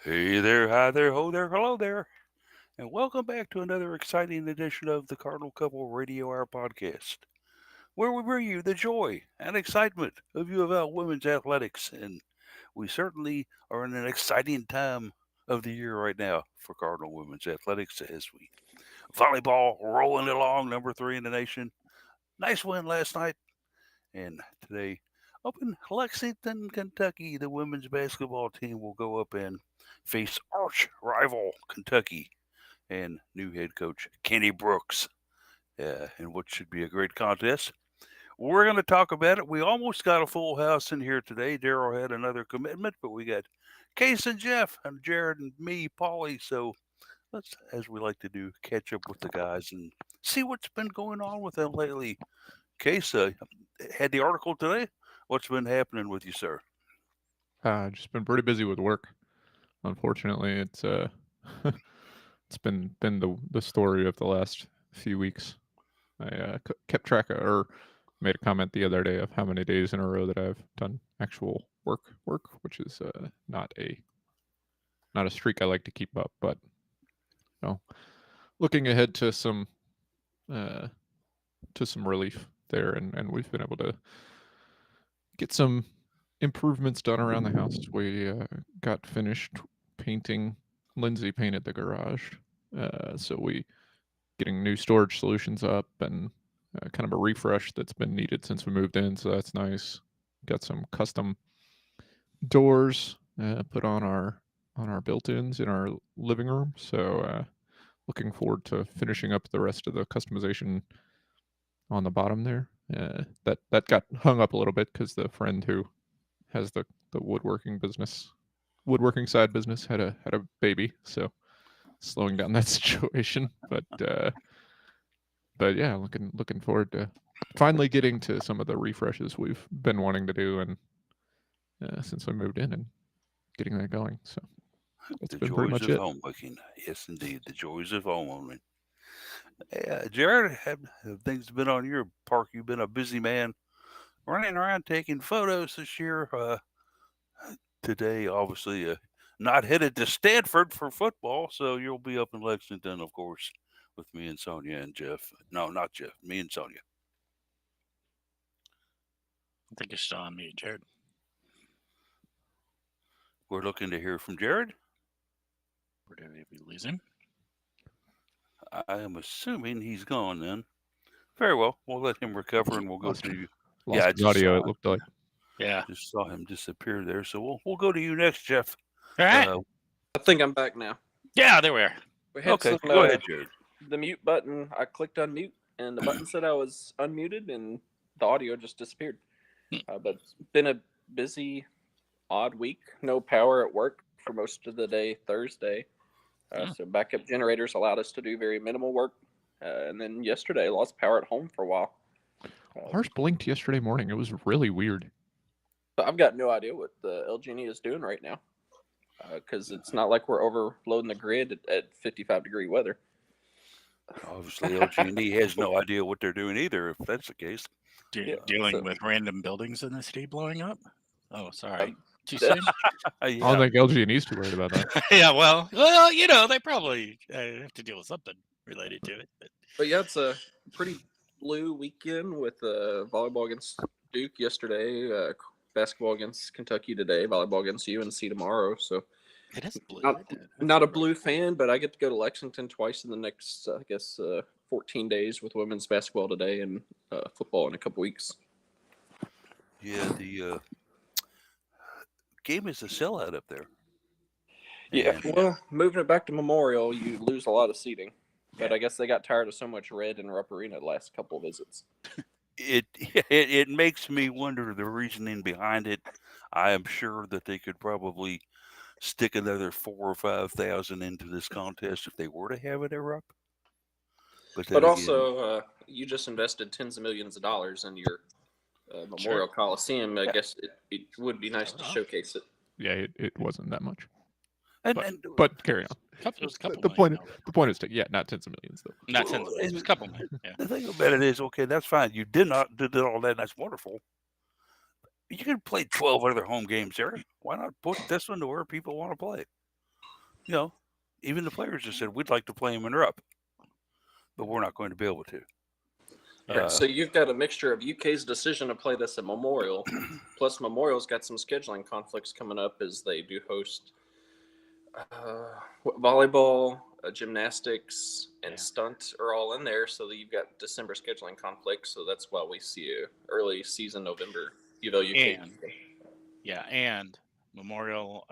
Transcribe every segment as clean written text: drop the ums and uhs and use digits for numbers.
Hey there, hi there, ho there, hello there, and welcome back to another exciting edition of the Cardinal Couple Radio Hour podcast, where we bring you the joy and excitement of UofL women's athletics. And we certainly are in an exciting time of the year right now for Cardinal women's athletics as we volleyball rolling along, number three in the nation. Nice win last night, and today up in Lexington, Kentucky, the women's basketball team will go up and face arch rival Kentucky and new head coach Kenny Brooks in what should be a great contest. We're going to talk about it. We almost got a full house in here today. Daryl had another commitment, but we got Case and Jeff and Jared and me, Paulie. So let's, as we like to do, catch up with the guys and see what's been going on with them lately. Case had the article today. What's been happening with you, sir? Just been pretty busy with work. Unfortunately, it's it's been the story of the last few weeks. I kept track of, or made a comment the other day of how many days in a row that I've done actual work, which is not a streak I like to keep up. But you know, looking ahead uh, to some relief there, and we've been able to get some improvements done around the house. We got finished painting. Lindsay painted the garage, so we getting new storage solutions up and kind of a refresh that's been needed since we moved in. So that's nice. Got some custom doors put on our built-ins in our living room. So looking forward to finishing up the rest of the customization on the bottom there. That got hung up a little bit because the friend who has the woodworking side business had a baby, so slowing down that situation. But yeah, looking forward to finally getting to some of the refreshes we've been wanting to do, and since we moved in and getting that going. So that's The been pretty joys much of it. homemaking. Yes, indeed, the joys of homeowning. Jared, have things been on your park? You've been a busy man running around taking photos this year. Today, obviously, not headed to Stanford for football, so you'll be up in Lexington, of course, with me and Sonia and Jeff. No, not Jeff, me and Sonia. I think you're still on mute, Jared. We're looking to hear from Jared. Where did we lose him? I am assuming he's gone then. Very well. We'll let him recover and we'll go Lost to you. Yeah, lost I his just audio. saw It looked like. Yeah. just saw him disappear there. So we'll go to you next, Jeff. All right. I think I'm back now. Yeah, there we are. We had Okay, some go ahead, Jared. the mute button. I clicked unmute, and the button said I was unmuted, and the audio just disappeared. But it's been a busy, odd week. No power at work for most of the day Thursday. So backup generators allowed us to do very minimal work. And then yesterday, lost power at home for a while. Ours blinked yesterday morning. It was really weird. But I've got no idea what the LG&E is doing right now. Because it's not like we're overloading the grid at 55-degree weather. Obviously, LG&E has no idea what they're doing either, if that's the case. Dealing with random buildings in the city blowing up? Oh, sorry. Too soon? I don't think LG&E's too worried about that. Yeah, well, they probably have to deal with something related to it. But yeah, it's a pretty blue weekend with volleyball against Duke yesterday, basketball against Kentucky today, volleyball against UNC tomorrow. So it is blue. Not a blue fan, but I get to go to Lexington twice in the next, 14 days with women's basketball today and football in a couple weeks. Yeah, the game is a sellout up there. Yeah, well, moving it back to Memorial, you lose a lot of seating. But I guess they got tired of so much red in Rupp Arena the last couple of visits. It makes me wonder the reasoning behind it. I am sure that they could probably stick another 4,000 or 5,000 into this contest if they were to have it at Rupp. But also, you just invested tens of millions of dollars in your Memorial Coliseum. I guess it would be nice to showcase it. Yeah, it wasn't that much. But carry on. The point is, not tens of millions though. Not tens of millions, a couple million. Yeah. The thing about it is, okay, that's fine. You did all that. And that's wonderful. You can play 12 other home games there. Why not put this one to where people want to play? you know, even the players just said we'd like to play them in Rupp, but we're not going to be able to. Yeah. So you've got a mixture of UK's decision to play this at Memorial, plus Memorial's got some scheduling conflicts coming up as they do host volleyball, gymnastics, and Yeah. stunt are all in there. So that you've got December scheduling conflicts. So that's why we see a early season November UofL UK. And Memorial,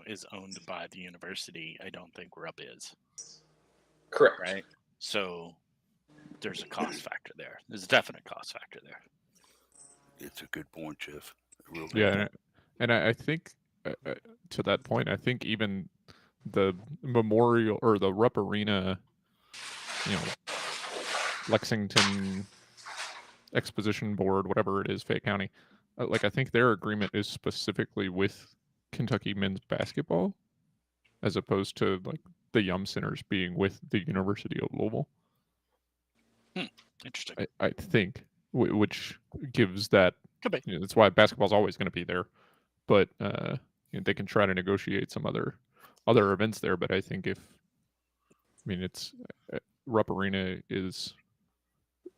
is owned by the university. I don't think Rupp is. Correct. Right. So there's a cost factor there. There's a definite cost factor there. It's a good point, Jeff. A real good Yeah, point. and I think to that point, I think even the Memorial or the Rupp Arena, Lexington Exposition Board, whatever it is, Fayette County, I think their agreement is specifically with Kentucky men's basketball, as opposed to the Yum Centers being with the University of Louisville. Interesting. I think, which gives that. Could be. That's why basketball's always going to be there, but they can try to negotiate some other events there. But I think it's Rupp Arena is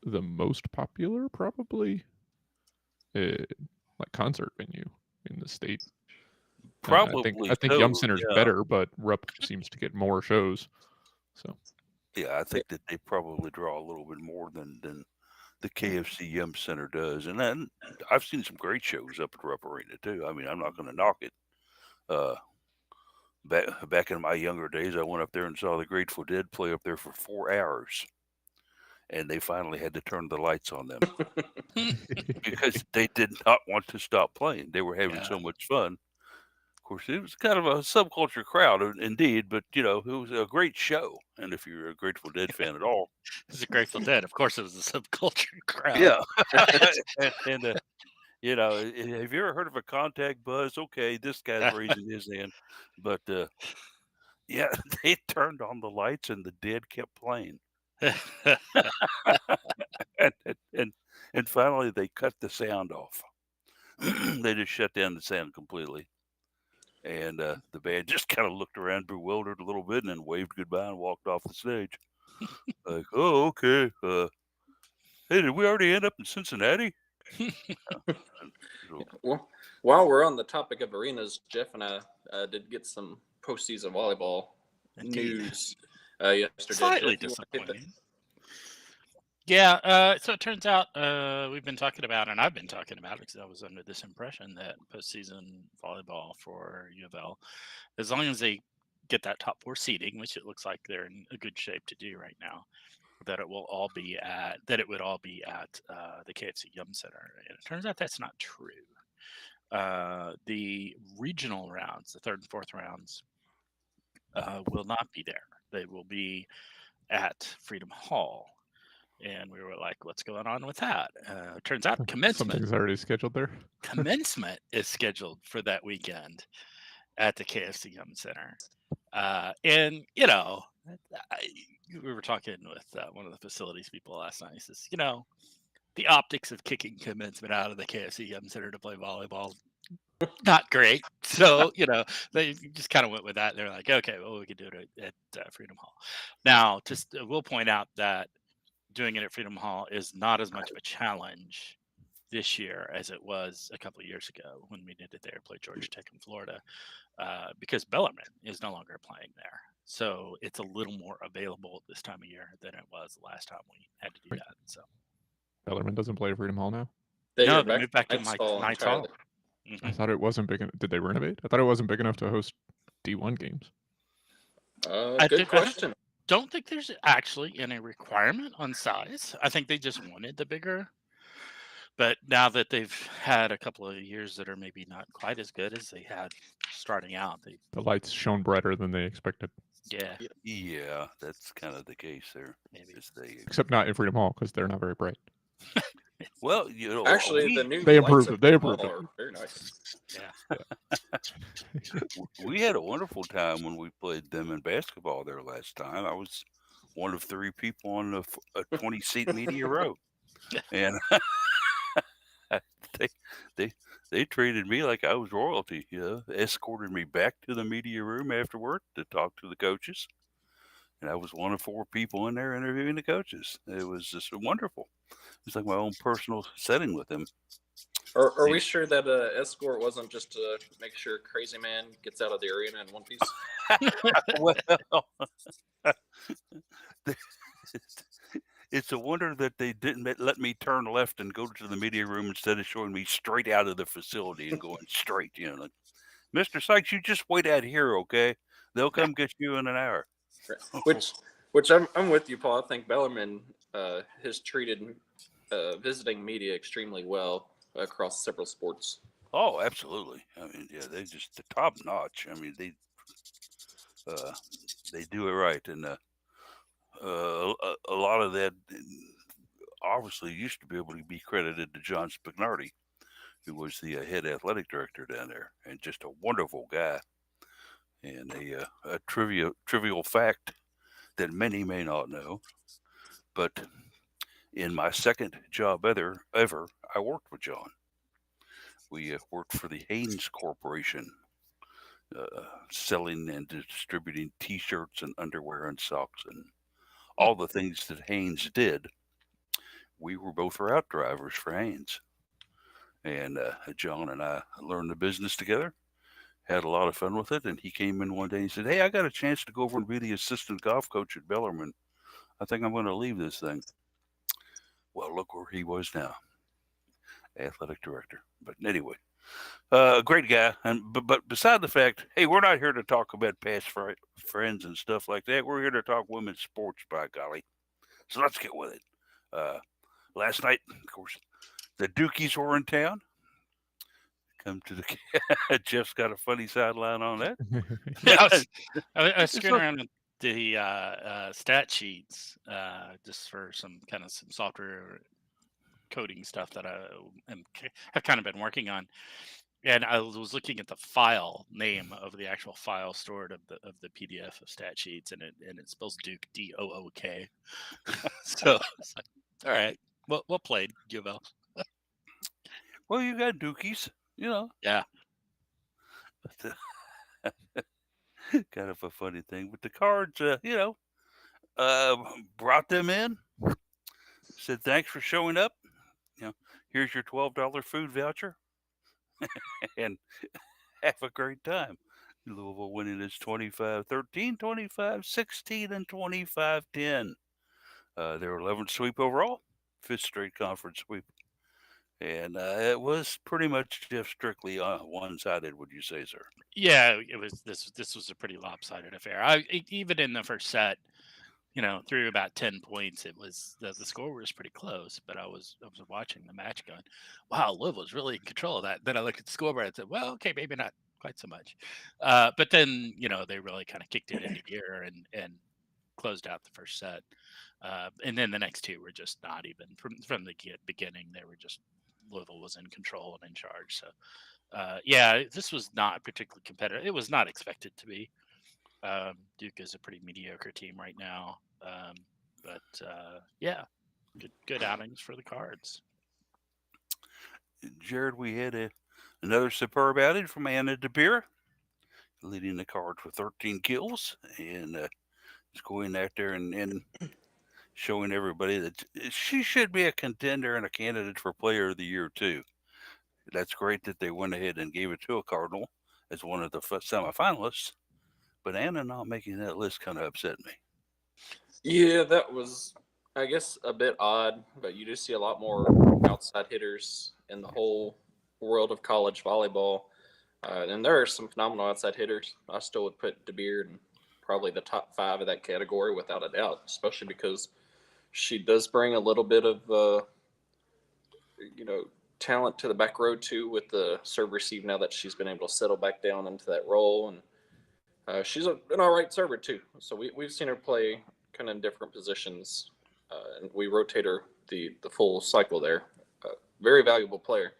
the most popular, probably, concert venue in the state. Probably I think so, Yum Center's yeah. better, but Rupp seems to get more shows. So Yeah, I think that they probably draw a little bit more than the KFC Yum Center does. And then I've seen some great shows up at Rupp Arena too. I mean, I'm not going to knock it. Back in my younger days, I went up there and saw the Grateful Dead play up there for 4 hours, and they finally had to turn the lights on them because they did not want to stop playing. They were having so much fun. Of course, it was kind of a subculture crowd, indeed, but it was a great show. And if you're a Grateful Dead fan at all, It's a Grateful Dead. Of course, it was a subculture crowd. yeah. and have you ever heard of a contact buzz? Okay, this guy's raising his hand, but yeah, they turned on the lights and the Dead kept playing, and finally they cut the sound off. They just shut down the sound completely. And the band just kind of looked around, bewildered a little bit, and then waved goodbye and walked off the stage. Like, oh, okay. Hey, did we already end up in Cincinnati? Well, while we're on the topic of arenas, Jeff and I did get some postseason volleyball news yesterday. Slightly Jeff, disappointing. Yeah, so it turns out we've been talking about, and I've been talking about it because I was under this impression that postseason volleyball for UofL, as long as they get that top 4 seeding, which it looks like they're in a good shape to do right now, that it would all be at the KFC Yum Center. And it turns out that's not true. The regional rounds, the 3rd and 4th rounds, will not be there. They will be at Freedom Hall. And we were like, what's going on with that? Turns out something's already scheduled there. Commencement is scheduled for that weekend at the KFC Yum Center. And, we were talking with one of the facilities people last night. He says, the optics of kicking commencement out of the KFC Yum Center to play volleyball, not great. So, they just kind of went with that. They're like, okay, well, we could do it at Freedom Hall. Now, just we'll point out that doing it at Freedom Hall is not as much of a challenge this year as it was a couple of years ago when we did it there, played Georgia Tech in Florida, because Bellarmine is no longer playing there. So it's a little more available this time of year than it was the last time we had to do that. So Bellarmine doesn't play at Freedom Hall now? They moved back to Knights Hall. I thought it wasn't big enough. Did they renovate? I thought it wasn't big enough to host D1 games. Good question. Don't think there's actually any requirement on size. I think they just wanted the bigger. But now that they've had a couple of years that are maybe not quite as good as they had starting out, the lights shone brighter than they expected. Yeah, that's kind of the case there. Maybe. Except not in Freedom Hall because they're not very bright. Well, actually, the new they improved it. They improved it. Very nice. Yeah. We had a wonderful time when we played them in basketball there last time. I was one of 3 people on a 20-seat media row, and they they they treated me like I was royalty. Escorted me back to the media room afterward to talk to the coaches, and I was one of 4 people in there interviewing the coaches. It was just wonderful. It's like my own personal setting with them. Are we sure that escort wasn't just to make sure Crazy Man gets out of the arena in one piece? Well, it's a wonder that they didn't let me turn left and go to the media room instead of showing me straight out of the facility and going straight. Like, Mr. Sykes, you just wait out here, okay? They'll come get you in an hour. Which I'm with you, Paul. I think Bellarmine has treated visiting media extremely well across several sports. Oh, absolutely. I mean, yeah, they just the top notch. I mean, they do it right, and a lot of that obviously used to be able to be credited to John Spignardi, who was the head athletic director down there, and just a wonderful guy. And a trivial fact that many may not know, but in my second job ever, I worked with John. We worked for the Haynes Corporation, selling and distributing T-shirts and underwear and socks and all the things that Haynes did. We were both route drivers for Haynes, and John and I learned the business together. Had a lot of fun with it, and he came in one day and said, "Hey, I got a chance to go over and be the assistant golf coach at Bellarmine. I think I'm going to leave this thing." Well, look where he was now, athletic director. But anyway, great guy. But beside the fact, hey, we're not here to talk about past friends and stuff like that. We're here to talk women's sports, by golly. So let's get with it. Last night, of course, the Dukies were in town. Come to the Jeff's got a funny sideline on that. I was screwing around with the stat sheets just for some software coding stuff that have kind of been working on. And I was looking at the file name of the actual file stored of the PDF of stat sheets, and it spells Duke DOOK. So it's like, all right, well played, UofL. Well, you got Dukies, Yeah. Kind of a funny thing. But the Cards, brought them in. Said thanks for showing up. Here's your $12 food voucher, and have a great time. Louisville winning its 25-13, 25-16, and 25-10. Their 11th sweep overall, 5th straight conference sweep. And it was pretty much Jeff strictly one-sided, would you say, sir? Yeah, it was. This was a pretty lopsided affair. Even in the first set, through about 10 points, it was the score was pretty close. But I was watching the match, going, "Wow, Louisville's really in control of that." Then I looked at the scoreboard and said, "Well, okay, maybe not quite so much." But then they really kind of kicked it into gear and closed out the first set. And then the next two were just not even from the beginning. They were just Louisville was in control and in charge. So. Yeah, this was not particularly competitive. It was not expected to be. Duke is a pretty mediocre team right now. But yeah, good outings for the Cards. Jared, we had another superb outing from Anna DeBeer, leading the Cards with 13 kills, and just going out there and showing everybody that she should be a contender and a candidate for Player of the Year, too. That's great that they went ahead and gave it to a Cardinal as one of the semifinalists, but Anna not making that list kind of upset me. Yeah, that was, I guess, a bit odd, but you do see a lot more outside hitters in the whole world of college volleyball. And there are some phenomenal outside hitters. I still would put DeBeard in probably the top 5 of that category without a doubt, especially because she does bring a little bit of, talent to the back row too with the serve receive now that she's been able to settle back down into that role. And she's an all right server too. So we've seen her play kind of in different positions, and we rotate her the full cycle there. Very valuable player.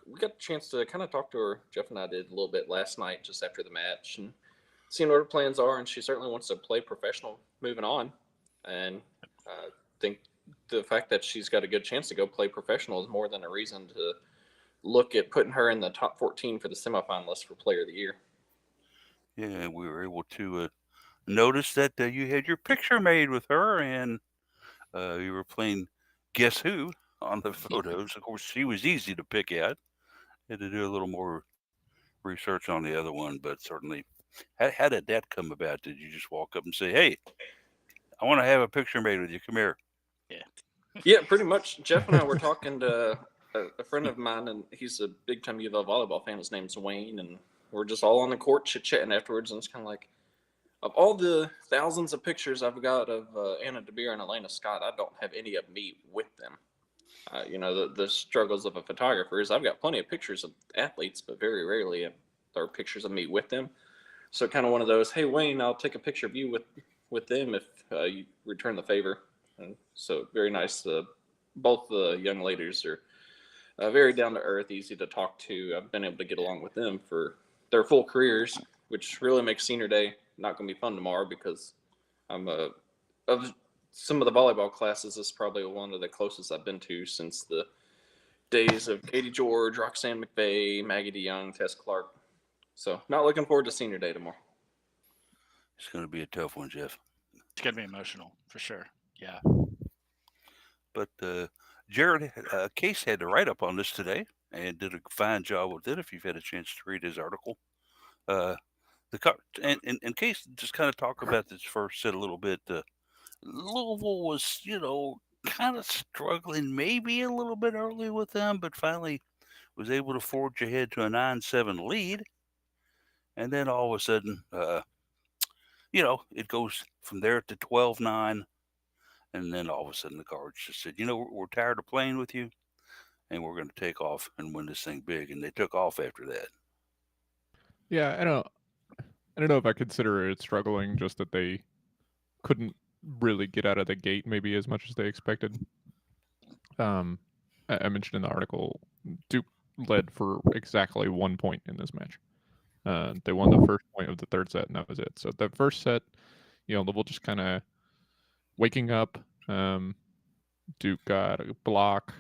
We got a chance to kind of talk to her. Jeff and I did a little bit last night just after the match and seeing what her plans are. And she certainly wants to play professional moving on. And I think the fact that she's got a good chance to go play professional is more than a reason to look at putting her in the top 14 for the semifinalists for Player of the Year. Yeah, we were able to notice that you had your picture made with her, and you were playing Guess Who on the photos. Of course, she was easy to pick out. Had to do a little more research on the other one, but certainly, how did that come about? Did you just walk up and say, "Hey, I want to have a picture made with you. Come here." Yeah. Yeah, pretty much. Jeff and I were talking to a friend of mine, and he's a big time UofL volleyball fan. His name's Wayne, and we're just all on the court chit chatting afterwards. And it's kind of like, of all the thousands of pictures I've got of Anna DeBeer and Elena Scott, I don't have any of me with them. The struggles of a photographer is I've got plenty of pictures of athletes, but very rarely are there pictures of me with them. So kind of one of those, hey, Wayne, I'll take a picture of you with them if you return the favor. And so very nice. Both the young ladies are very down to earth, easy to talk to. I've been able to get along with them for their full careers, which really makes senior day not going to be fun tomorrow because I'm of some of the volleyball classes. This is probably one of the closest I've been to since the days of Katie George, Roxanne McVeigh, Maggie DeYoung, Tess Clark. So not looking forward to senior day tomorrow. It's going to be a tough one, Jeff. It's going to be emotional for sure. Yeah. But Jared Case had to write up on this today and did a fine job with it. If you've had a chance to read his article, and Case just kind of talk about this first set a little bit. Louisville was, kind of struggling maybe a little bit early with them, but finally was able to forge ahead to a 9-7 lead. And then all of a sudden, it goes from there to 12-9. And then all of a sudden the Cards just said, we're tired of playing with you, and we're going to take off and win this thing big. And they took off after that. Yeah, I don't know if I consider it struggling, just that they couldn't really get out of the gate maybe as much as they expected. I mentioned in the article, Duke led for exactly 1 point in this match. They won the first point of the third set, and that was it. So the first set, Louisville just kind of waking up. Duke got a block,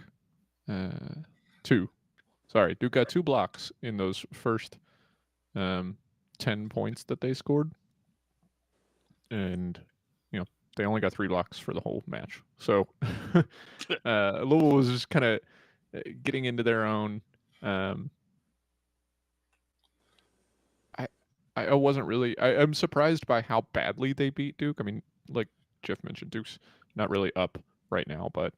two. Sorry, Duke got 2 blocks in those first 10 points that they scored. And, they only got 3 blocks for the whole match. So Louisville was just kind of getting into their own. I wasn't really. I'm surprised by how badly they beat Duke. I mean, like Jeff mentioned, Duke's not really up right now, but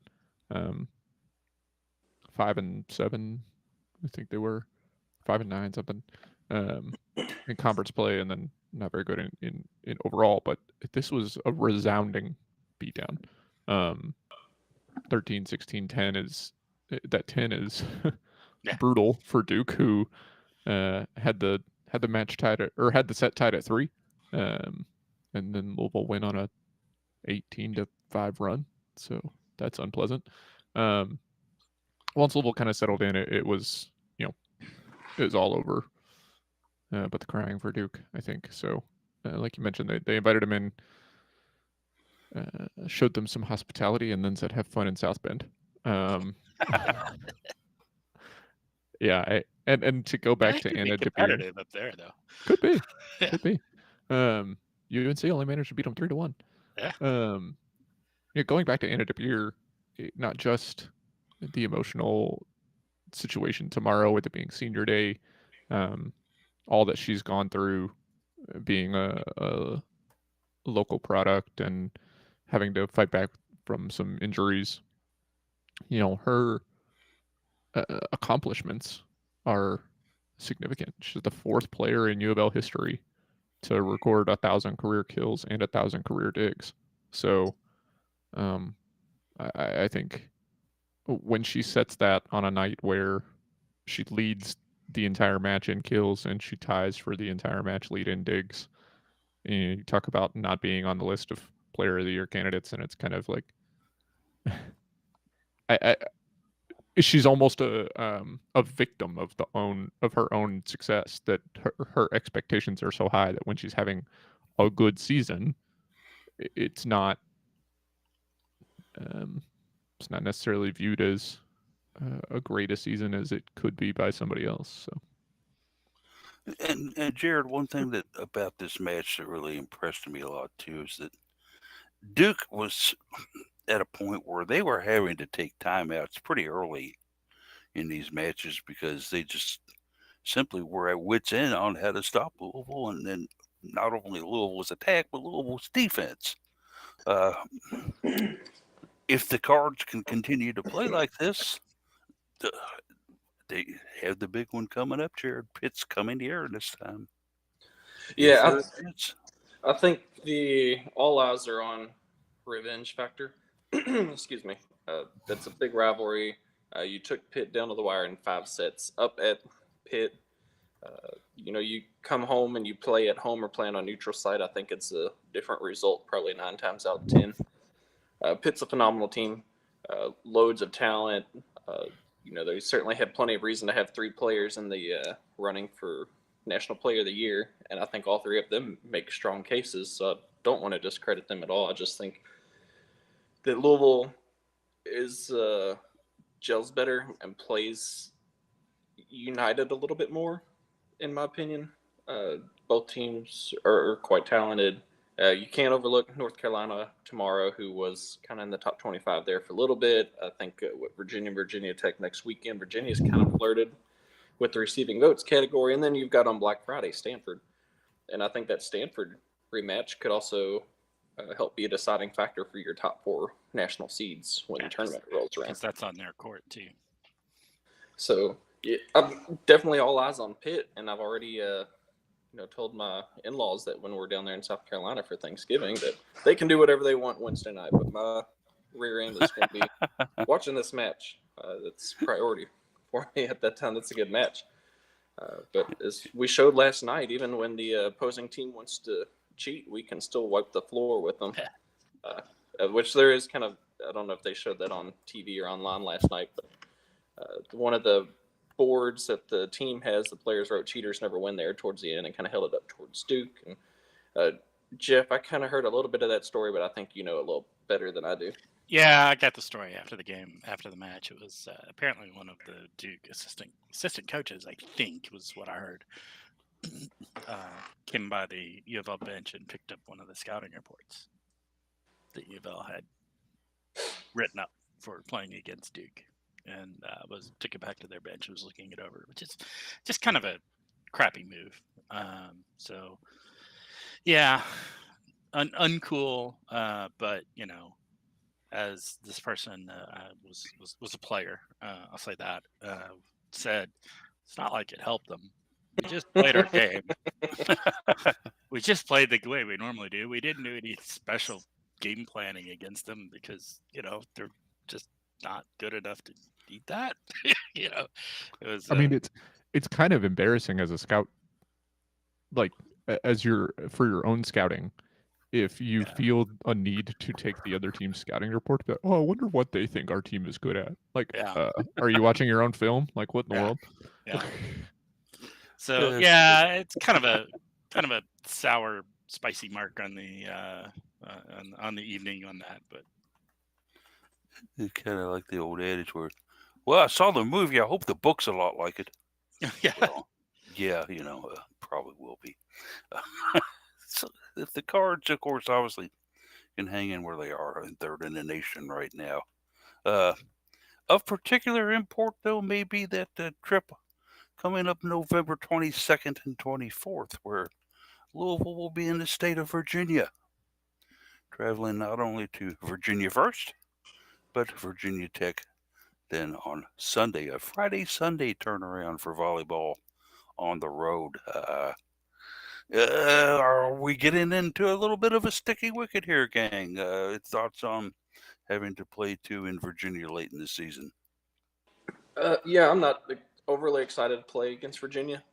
5-7, I think they were 5-9 something in conference play, and then not very good in overall. But this was a resounding beatdown. 13, 16, 10 is that 10 is brutal for Duke, who had the match tied or had the set tied at 3, and then Louisville went on a 18-5 run. So that's unpleasant. Once Louisville kind of settled in, it was it was all over. But the crying for Duke, I think. So, like you mentioned, they invited him in, showed them some hospitality, and then said, "Have fun in South Bend." Yeah, and to go back to Anna DeBeer, competitive up there though. Could be, could be. UNC only managed to beat them 3-1. Yeah. Going back to Anna DeBeer, not just the emotional situation tomorrow with it being senior day, all that she's gone through, being a local product and having to fight back from some injuries. Her accomplishments are significant. She's the 4th player in UofL history to record 1,000 career kills and 1,000 career digs. So, I think when she sets that on a night where she leads the entire match in kills and she ties for the entire match lead in digs, you talk about not being on the list of Player of the Year candidates, and it's kind of like, she's almost a victim of her own success, that her expectations are so high that when she's having a good season, it's not it's not necessarily viewed as a great a season as it could be by somebody else. So And Jared, one thing that about this match that really impressed me a lot too is that Duke was at a point where they were having to take timeouts pretty early in these matches because they just simply were at wits' end on how to stop Louisville, and then not only Louisville's attack but Louisville's defense. Uh, if the Cards can continue to play like this, uh, they have the big one coming up. Jared Pitt's coming here this time. In Yeah, third minutes. I think all eyes are on revenge factor. Excuse me. That's a big rivalry. You took Pitt down to the wire in 5 sets. Up at Pitt, you come home and you play at home or play on a neutral site. I think it's a different result, probably 9 times out of 10. Pitt's a phenomenal team, loads of talent. They certainly have plenty of reason to have 3 players in the running for National Player of the Year, and I think all 3 of them make strong cases. So I don't want to discredit them at all. I just think that Louisville is gels better and plays united a little bit more, in my opinion. Both teams are quite talented. You can't overlook North Carolina tomorrow, who was kind of in the top 25 there for a little bit. I think with Virginia Tech next weekend, Virginia's kind of flirted with the receiving votes category. And then you've got on Black Friday, Stanford. And I think that Stanford rematch could also help be a deciding factor for your top 4 national seeds when the tournament rolls around. Because that's on their court, too. So I'm definitely all eyes on Pitt, and I've already told my in-laws that when we're down there in South Carolina for Thanksgiving that they can do whatever they want Wednesday night, but my rear end is going to be watching this match. That's priority for me at that time. That's a good match. But as we showed last night, even when the opposing team wants to cheat, we can still wipe the floor with them. Which there is kind of, I don't know if they showed that on TV or online last night, but one of the boards that the team has, the players wrote "cheaters never win" there towards the end and kind of held it up towards Duke. And Jeff, I kind of heard a little bit of that story, but I think you know a little better than I do. Yeah, I got the story after the game, after the match. It was apparently one of the Duke assistant coaches, I think, was what I heard, came by the UofL bench and picked up one of the scouting reports that UofL had written up for playing against Duke, and took it back to their bench and was looking it over, which is just kind of a crappy move. So, yeah, uncool, but as this person was a player, I'll say that, said, it's not like it helped them. We just played our game. We just played the way we normally do. We didn't do any special game planning against them because they're just not good enough to need that. It was. I mean, it's kind of embarrassing as a scout, like for your own scouting. If you feel a need to take the other team's scouting report, but I wonder what they think our team is good at. Like, are you watching your own film? Like, what in the world? Yeah. So it's kind of a sour, spicy mark on the on the evening on that, but It's kind of like the old adage where, well, I saw the movie. I hope the book's a lot like it. yeah. Well, yeah, probably will be. So if the Cards, of course, obviously can hang in where they are, and 3rd in the nation right now. Of particular import, though, may be that trip coming up November 22nd and 24th, where Louisville will be in the state of Virginia, traveling not only to Virginia first, but Virginia Tech then on Sunday, a Friday-Sunday turnaround for volleyball on the road. Are we getting into a little bit of a sticky wicket here, gang? Thoughts on having to play 2 in Virginia late in the season? Yeah, I'm not overly excited to play against Virginia.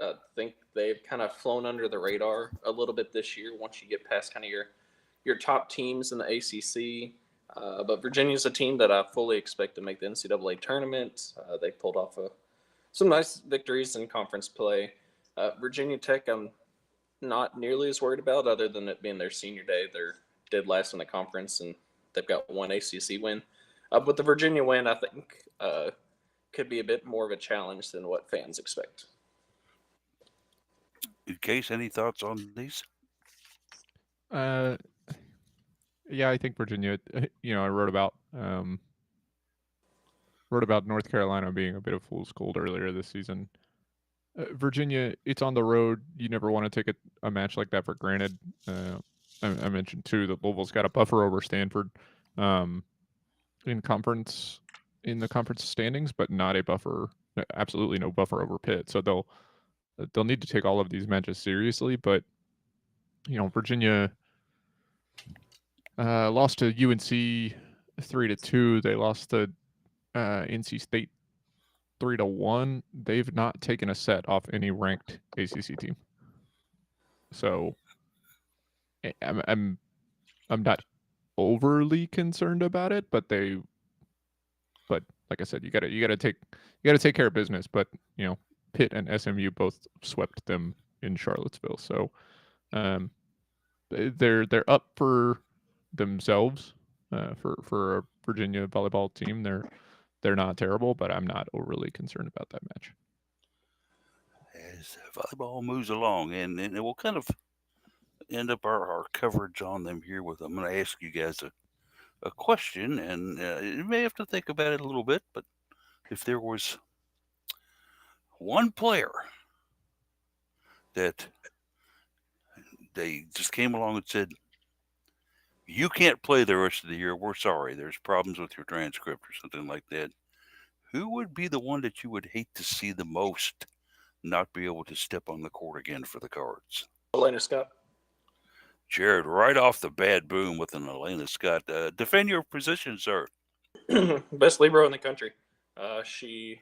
I think they've kind of flown under the radar a little bit this year once you get past kind of your top teams in the ACC. But Virginia's a team that I fully expect to make the NCAA tournament. They pulled off some nice victories in conference play. Virginia Tech, I'm not nearly as worried about, other than it being their senior day. They're dead last in the conference, and they've got 1 ACC win. But the Virginia win, I think, could be a bit more of a challenge than what fans expect. Case, any thoughts on these? Uh, yeah, I think Virginia. I wrote about North Carolina being a bit of fool's gold earlier this season. Virginia, it's on the road. You never want to take a match like that for granted. I mentioned too that Louisville's got a buffer over Stanford in the conference standings, but not a buffer. Absolutely no buffer over Pitt. So they'll need to take all of these matches seriously. But Virginia lost to UNC 3-2. They lost to NC State 3-1. They've not taken a set off any ranked ACC team. So I'm not overly concerned about it, but like I said, you gotta take care of business. But Pitt and SMU both swept them in Charlottesville, so they're up for themselves for a Virginia volleyball team. They're not terrible, but I'm not overly concerned about that match. As volleyball moves along, and we'll kind of end up our coverage on them here with, I'm going to ask you guys a question, and you may have to think about it a little bit, but if there was one player that they just came along and said, you can't play the rest of the year, we're sorry, there's problems with your transcript or something like that, who would be the one that you would hate to see the most not be able to step on the court again for the Cards? Elena Scott. Jared, right off the bat, boom with an Elena Scott. Defend your position, sir. Best libero in the country. She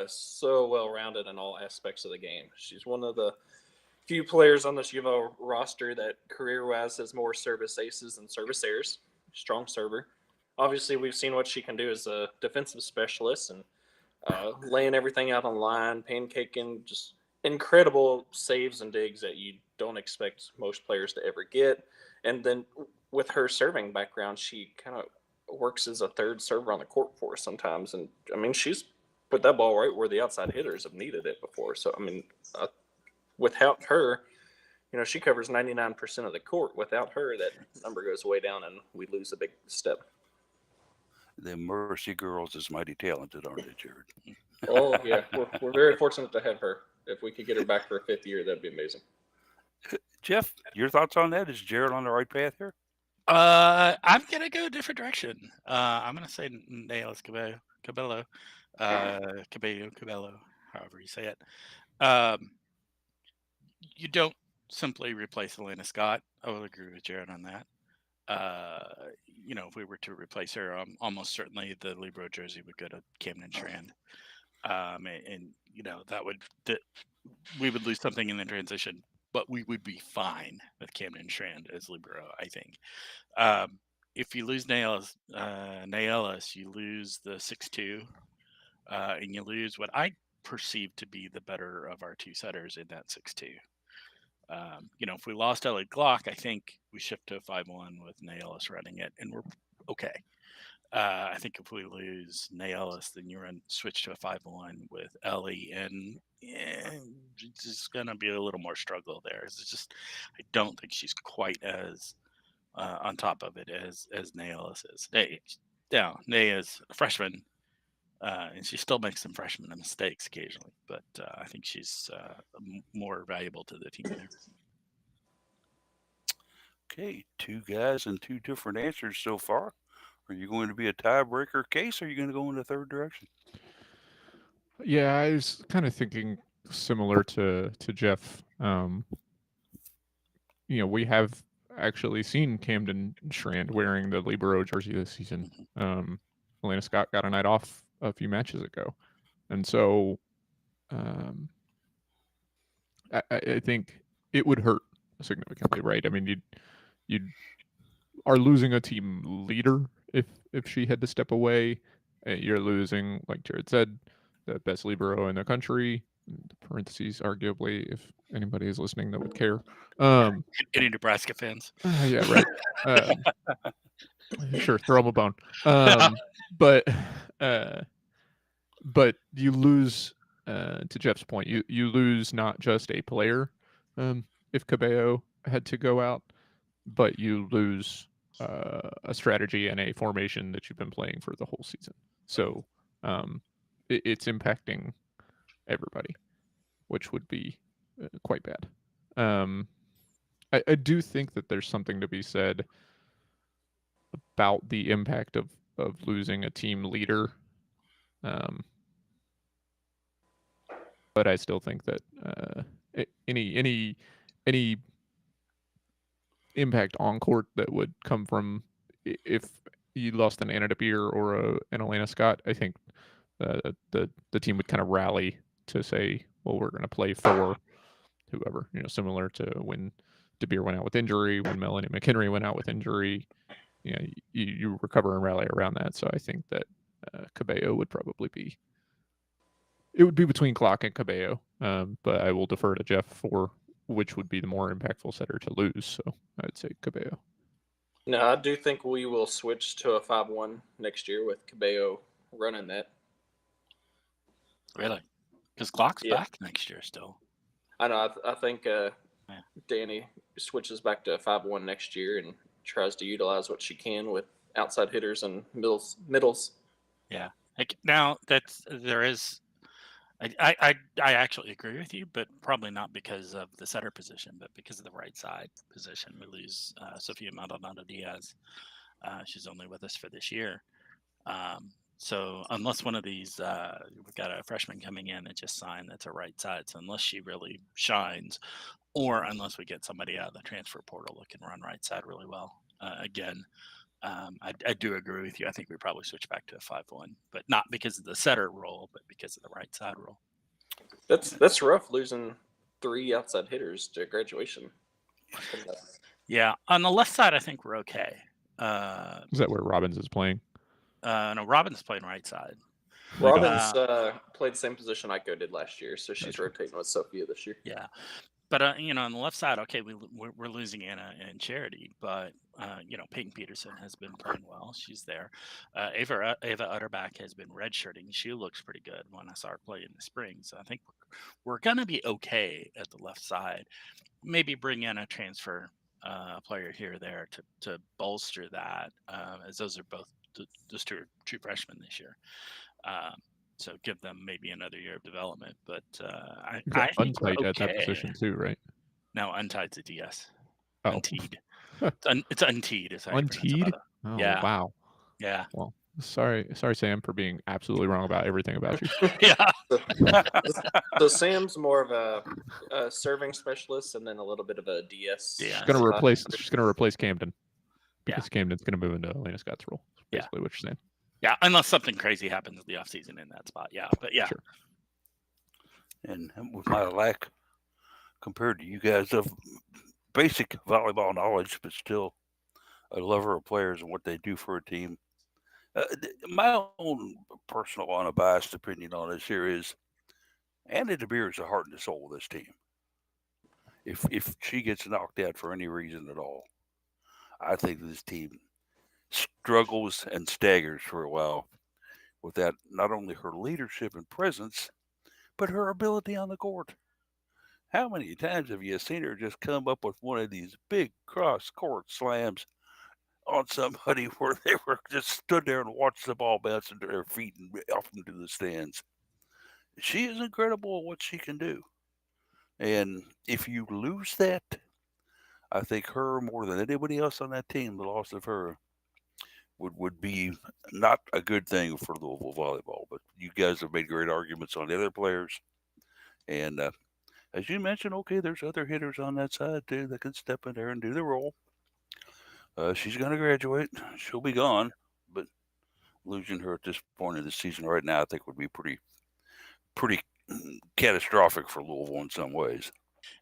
so well-rounded in all aspects of the game. She's one of the few players on this UofL roster that career-wise has more service aces than service errors. Strong server. Obviously, we've seen what she can do as a defensive specialist and laying everything out on the line, pancaking, just incredible saves and digs that you don't expect most players to ever get. And then with her serving background, she kind of works as a third server on the court for us sometimes. And I mean, she's put that ball right where the outside hitters have needed it before. So, I mean, without her, she covers 99% of the court. Without her, that number goes way down and we lose a big step. The Mercy girls is mighty talented, aren't they, Jared? Oh, yeah. We're very fortunate to have her. If we could get her back for a fifth year, that'd be amazing. Jeff, your thoughts on that? Is Jared on the right path here? I'm gonna go a different direction. I'm gonna say Nails Cabello, however you say it. You don't simply replace Elena Scott. I will agree with Jared on that. If we were to replace her, almost certainly the Libero jersey would go to Camden Strand. We would lose something in the transition, but we would be fine with Camden Strand as Libero, I think. If you lose Naelis, you lose the 6'2", and you lose what I perceive to be the better of our two setters in that 6'2". If we lost Ellie Glock, I think we shift to a 5-1 with Naelis running it, and we're okay. I think if we lose Naelis, then you're going to switch to a 5-1 with Ellie, and it's just going to be a little more struggle there. It's just, I don't think she's quite as on top of it as Naelis is. Nay is a freshman, and she still makes some freshman mistakes occasionally, but I think she's more valuable to the team there. Okay, two guys and two different answers so far. Are you going to be a tiebreaker case, or are you going to go in the third direction? Yeah, I was kind of thinking similar to Jeff. We have actually seen Camden Strand wearing the Libero jersey this season. Elena Scott got a night off a few matches ago, and so I think it would hurt significantly, right? I mean, you are losing a team leader if she had to step away. You're losing, like Jared said, the best libero in the country. Parentheses, arguably, if anybody is listening that would care. Any Nebraska fans? Yeah, right. Sure, throw them a bone. but uh, but you lose. To Jeff's point, you lose not just a player, if Cabello had to go out, but you lose a strategy and a formation that you've been playing for the whole season. So it's impacting everybody, which would be quite bad. I do think that there's something to be said about the impact of losing a team leader. But I still think that any impact on court that would come from if you lost an Anna DeBeer or an Elena Scott, I think the team would kind of rally to say, well, we're going to play for whoever, similar to when DeBeer went out with injury, when Melanie McHenry went out with injury. You recover and rally around that. So I think that Cabello would probably be. It would be between Clock and Cabello, but I will defer to Jeff for which would be the more impactful setter to lose. So I'd say Cabello. No, I do think we will switch to a 5-1 next year with Cabello running that. Really? Because Clock's back next year still. I know. I think Danny switches back to 5-1 next year and tries to utilize what she can with outside hitters and middles. Yeah. Now there is. I actually agree with you, but probably not because of the setter position, but because of the right side position. We lose Sofia Maldonado Diaz. She's only with us for this year. So unless one of these, we've got a freshman coming in that just signed that's a right side. So unless she really shines, or unless we get somebody out of the transfer portal that can run right side really well, again, I do agree with you. I think we probably switch back to a 5-1, but not because of the setter role, but because of the right side role. That's rough, losing 3 outside hitters to graduation. Yeah, on the left side, I think we're okay. Is that where Robbins is playing? No, Robin's playing right side. Robbins played the same position Iko did last year, so she's rotating with Sophia this year. Yeah. But, on the left side, okay, we're losing Anna and Charity, but, Peyton Peterson has been playing well. She's there. Ava Utterback has been redshirting. She looks pretty good when I saw her play in the spring. So I think we're going to be okay at the left side. Maybe bring in a transfer player here or there to bolster that, as those are both those two are true freshmen this year. So give them maybe another year of development. But I think we're okay. At that position too, right? No, Untied's a DS. Oh. Unteed. It's Unteed. Is how Unteed? Oh, yeah. Wow. Yeah. Well, sorry, Sam, for being absolutely wrong about everything about you. Yeah. So Sam's more of a serving specialist, and then a little bit of a DS. Yeah. She's gonna replace Camden. Because Camden's gonna move into Elena Scott's role. That's basically what you're saying. Yeah, unless something crazy happens in the offseason in that spot. Yeah, but yeah. Sure. And with my lack compared to you guys of basic volleyball knowledge, but still a lover of players and what they do for a team, my own personal unbiased opinion on this here is Anna DeBeer is the heart and the soul of this team. If she gets knocked out for any reason at all, I think this team struggles and staggers for a while without not only her leadership and presence, but her ability on the court. How many times have you seen her just come up with one of these big cross-court slams on somebody where they were just stood there and watched the ball bounce into their feet and off into the stands? She is incredible at what she can do. And if you lose that, I think her more than anybody else on that team, the loss of her would be not a good thing for Louisville volleyball. But you guys have made great arguments on the other players. And as you mentioned, okay, there's other hitters on that side too that can step in there and do the role. She's going to graduate. She'll be gone. But losing her at this point of the season right now, I think would be pretty catastrophic for Louisville in some ways.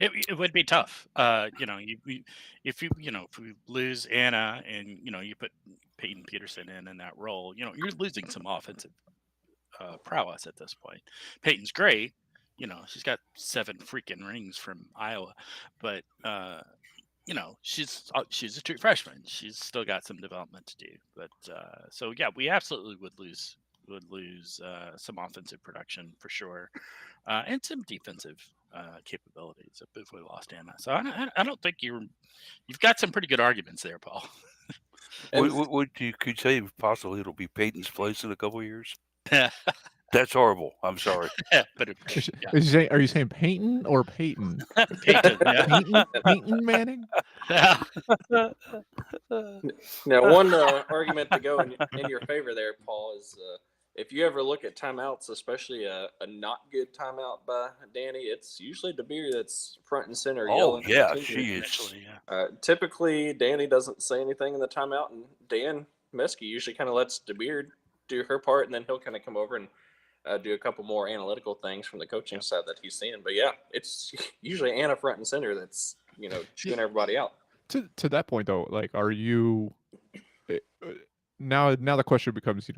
It would be tough. If we lose Anna and you put Peyton Peterson in that role, you're losing some offensive prowess at this point. Peyton's great. She's got 7 freaking rings from Iowa, but she's a true freshman. She's still got some development to do. But so yeah, we absolutely would lose some offensive production for sure, and some defensive capabilities if we lost Anna. So I don't think you've got some pretty good arguments there, Paul. And Would you could say possibly it'll be Peyton's place in a couple of years? That's horrible. I'm sorry. But yeah, Are you saying Peyton or Peyton? Peyton. Yeah. Peyton Manning? now, one argument to go in your favor there, Paul, is if you ever look at timeouts, especially a not good timeout by Danny, it's usually DeBeer that's front and center Oh yelling. yeah, at the team. she is. Actually, yeah. Typically, Danny doesn't say anything in the timeout, and Dan Meskey usually kind of lets DeBeer do her part, and then he'll kind of come over and do a couple more analytical things from the coaching side that he's seeing. But yeah, it's usually Anna front and center that's chewing everybody out. To that point though, like, are you now the question becomes,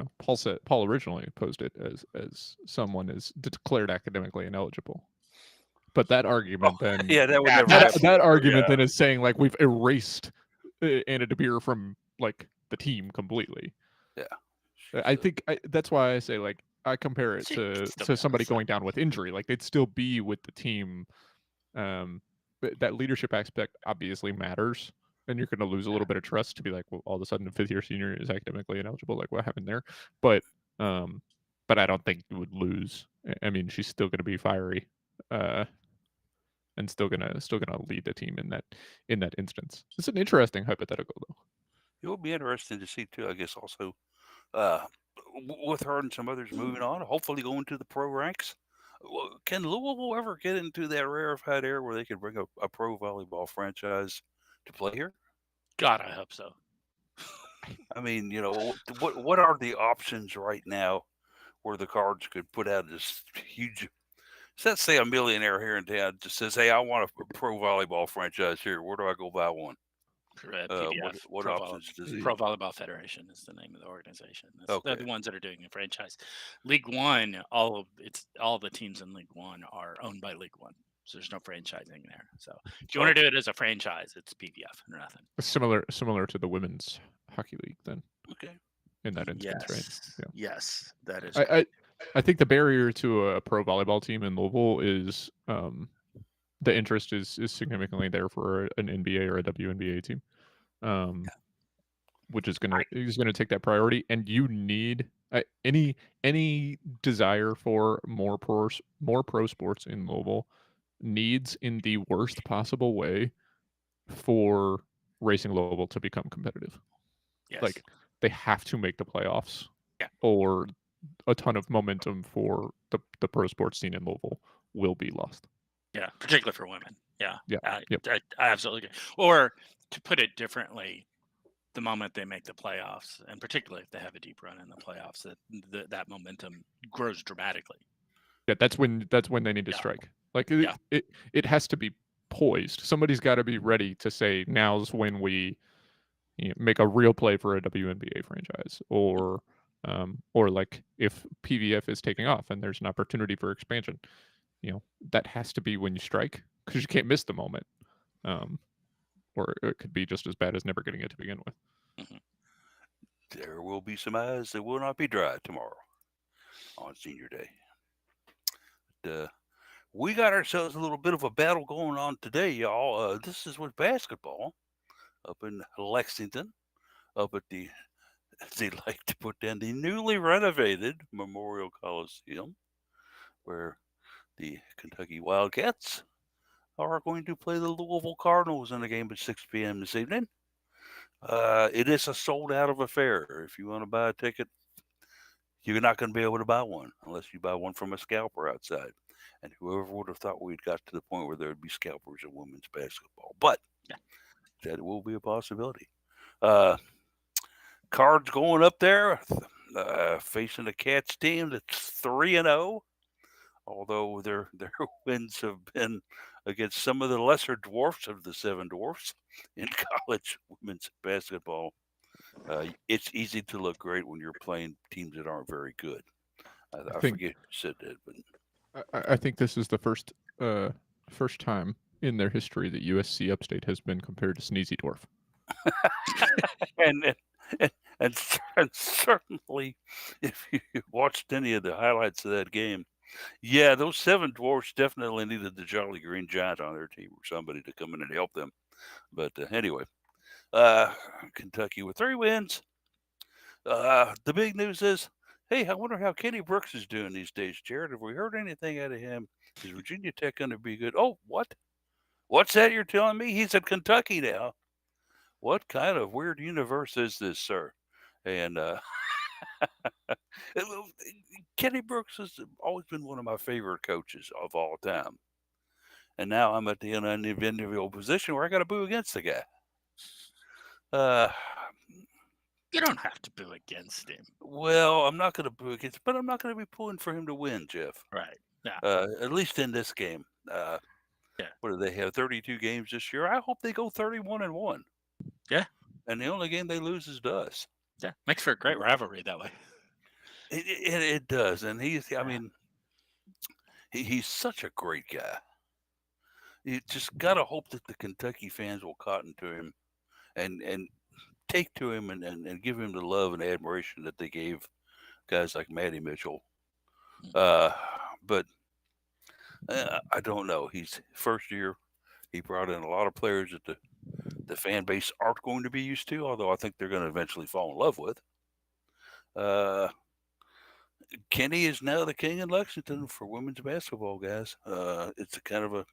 Paul originally posed it as someone is declared academically ineligible, but that argument then Yeah, that would never happen. that argument then is saying like we've erased Anna DeBeer from like the team completely. Yeah, I think that's why I say, like, I compare it She to still somebody does. going down with injury. Like, they'd still be with the team. But that leadership aspect obviously matters, and you're going to lose a little bit of trust to be like, well, all of a sudden a fifth year senior is academically ineligible. Like, what happened there? But I don't think you would lose. I mean, she's still going to be fiery, and still gonna lead the team in that instance. It's an interesting hypothetical though. it will be interesting to see too. I guess also uh, with her and some others moving on, hopefully going to the pro ranks. Can Louisville ever get into that rarefied air where they could bring a pro volleyball franchise to play here? God, I hope so. I mean, what are the options right now where the Cards could put out this huge, let's say a millionaire here in town just says, "Hey, I want a pro volleyball franchise here. Where do I go buy one?" PVF, What options does he? Pro Volleyball Federation is the name of the organization. They're Okay. the ones that are doing the franchise. League One, all the teams in League One are owned by League One, so there's no franchising there. So if you want to do it as a franchise, it's PVF or nothing. Similar to the women's hockey league then. Okay. In that instance, right? Yeah. Yes, that is. I think the barrier to a pro volleyball team in Louisville is the interest is significantly there for an NBA or a WNBA team, which is gonna take that priority. And you need any desire for more pro sports in Louisville needs in the worst possible way for Racing Louisville to become competitive. Yes. Like, they have to make the playoffs, Yeah. or a ton of momentum for the pro sports scene in Louisville will be lost. Yeah, particularly for women. Yeah. Yeah. I absolutely agree. Or to put it differently, the moment they make the playoffs, and particularly if they have a deep run in the playoffs, that momentum grows dramatically. Yeah, that's when they need to strike. Like, it has to be poised. Somebody's got to be ready to say, now's when we make a real play for a WNBA franchise, or like if PVF is taking off and there's an opportunity for expansion, that has to be when you strike, because you can't miss the moment, or it could be just as bad as never getting it to begin with. Mm-hmm. There will be some eyes that will not be dry tomorrow on Senior Day. But, we got ourselves a little bit of a battle going on today, y'all. This is with basketball up in Lexington, up at the, as they like to put down, the newly renovated Memorial Coliseum, where the Kentucky Wildcats are going to play the Louisville Cardinals in a game at 6 p.m. this evening. It is a sold-out of affair. If you want to buy a ticket, you're not going to be able to buy one unless you buy one from a scalper outside. And whoever would have thought we'd got to the point where there would be scalpers in women's basketball. But that will be a possibility. Cards going up there, facing a Cats team that's 3-0. Although their wins have been against some of the lesser dwarfs of the seven dwarfs in college women's basketball. It's easy to look great when you're playing teams that aren't very good. I forget who said that, but I think this is the first time in their history that USC Upstate has been compared to Sneezy Dwarf. and and, and certainly, if you watched any of the highlights of that game, yeah, those seven dwarfs definitely needed the Jolly Green Giant on their team or somebody to come in and help them. But anyway, uh, Kentucky with 3 wins. The big news is, hey, I wonder how Kenny Brooks is doing these days, Jared. Have we heard anything out of him? Is Virginia Tech going to be good? Oh, what? What's that you're telling me? He's at Kentucky now. What kind of weird universe is this, sir? And Kenny Brooks has always been one of my favorite coaches of all time. And now I'm at the unenviable position where I got to boo against the guy. Uh, You don't have to boo against him. well, I'm not going to boo against, but I'm not going to be pulling for him to win, Jeff. Right. Yeah. At least in this game. Yeah. What do they have? 32 games this year. I hope they go 31-1. Yeah. And the only game they lose is to us. Yeah. Makes for a great rivalry that way. It does, and he's. I Yeah. mean, he's such a great guy. You just gotta hope that the Kentucky fans will cotton to him, and take to him and give him the love and admiration that they gave guys like Matty Mitchell. But I don't know. He's first year. He brought in a lot of players that the fan base aren't going to be used to, although I think they're going to eventually fall in love with. Kenny is now the king in Lexington for women's basketball, guys. It's a kind of a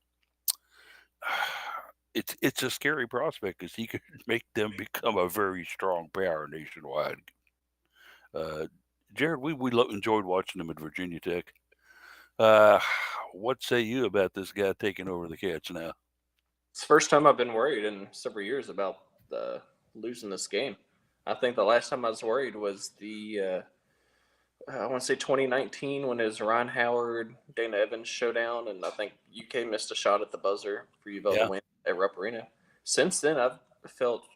it's a scary prospect because he could make them become a very strong power nationwide. Jared, we enjoyed watching them at Virginia Tech. What say you about this guy taking over the Cats now? It's the first time I've been worried in several years about losing this game. I think the last time I was worried was the I want to say 2019 when it was Ryan Howard, Dana Evans showdown, and I think UK missed a shot at the buzzer for UofL to win at Rupp Arena. Since then, I've felt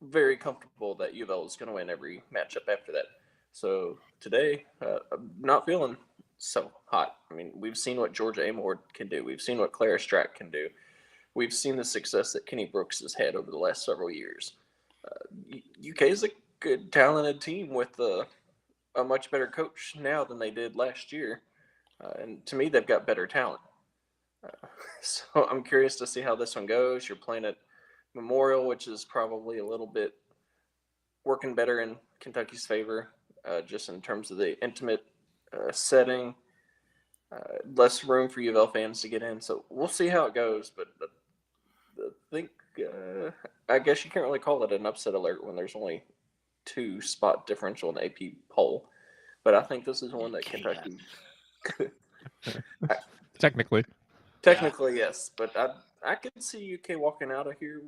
very comfortable that UofL is going to win every matchup after that. So today, I'm not feeling so hot. I mean, we've seen what Georgia Amore can do. We've seen what Clara Strack can do. We've seen the success that Kenny Brooks has had over the last several years. UK is a good, talented team with a much better coach now than they did last year. And to me, they've got better talent. So I'm curious to see how this one goes. You're playing at Memorial, which is probably a little bit working better in Kentucky's favor, just in terms of the intimate setting. Less room for UofL fans to get in. So we'll see how it goes. But I guess you can't really call it an upset alert when there's only 2 spot differential in the AP poll, but I think this is one that Kentucky Technically, yes, but I could see UK walking out of here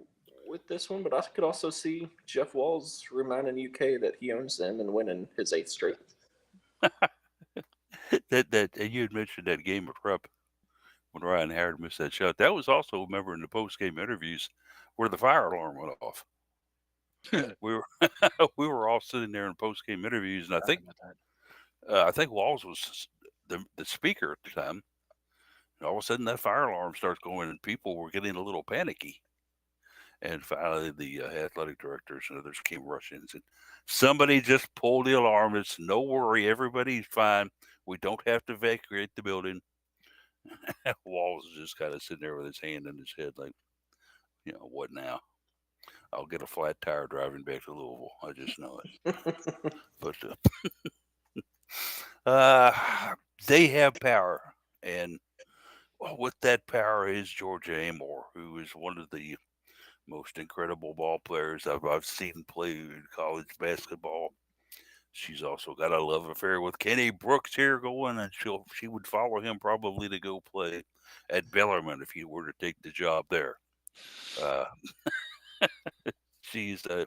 with this one, but I could also see Jeff Walls reminding UK that he owns them and winning his 8th straight. that you had mentioned that game at Rupp when Ryan Howard missed that shot. That was also, remember, in the post game interviews where the fire alarm went off. we were we were all sitting there in post game interviews, and I think Walls was the speaker at the time. And all of a sudden, that fire alarm starts going, and people were getting a little panicky. And finally, the athletic directors and others came rushing and said, "Somebody just pulled the alarm. It's no worry. Everybody's fine. We don't have to evacuate the building." Walls is just kind of sitting there with his hand in his head, like, what now? I'll get a flat tire driving back to Louisville. I just know it. But they have power, and with that power is Georgia Amore, who is one of the most incredible ball players I've seen play in college basketball. She's also got a love affair with Kenny Brooks here going, and she would follow him probably to go play at Bellarmine if he were to take the job there. She's going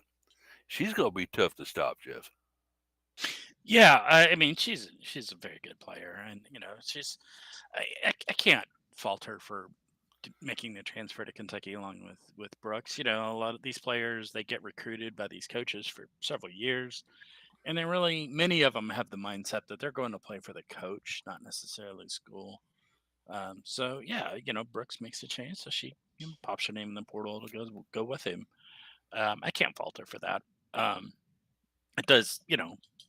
to be tough to stop, Jeff. Yeah, I mean she's a very good player, and she's I can't fault her for making the transfer to Kentucky along with Brooks. A lot of these players, they get recruited by these coaches for several years, and many of them have the mindset that they're going to play for the coach, not necessarily school. So yeah, Brooks makes a change, so she pops her name in the portal to go with him. I can't fault her for that. Um, it does,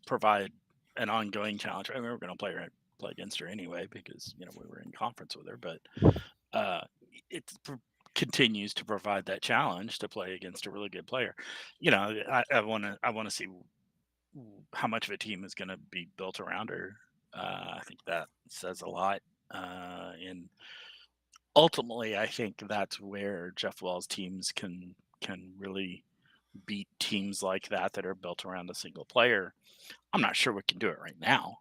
provide an ongoing challenge. I mean, we're going to play against her anyway because we were in conference with her, but uh, it continues to provide that challenge to play against a really good player. I want to see how much of a team is going to be built around her. I think that says a lot. And ultimately, I think that's where Jeff Wells teams can really beat teams like that are built around a single player. I'm not sure we can do it right now.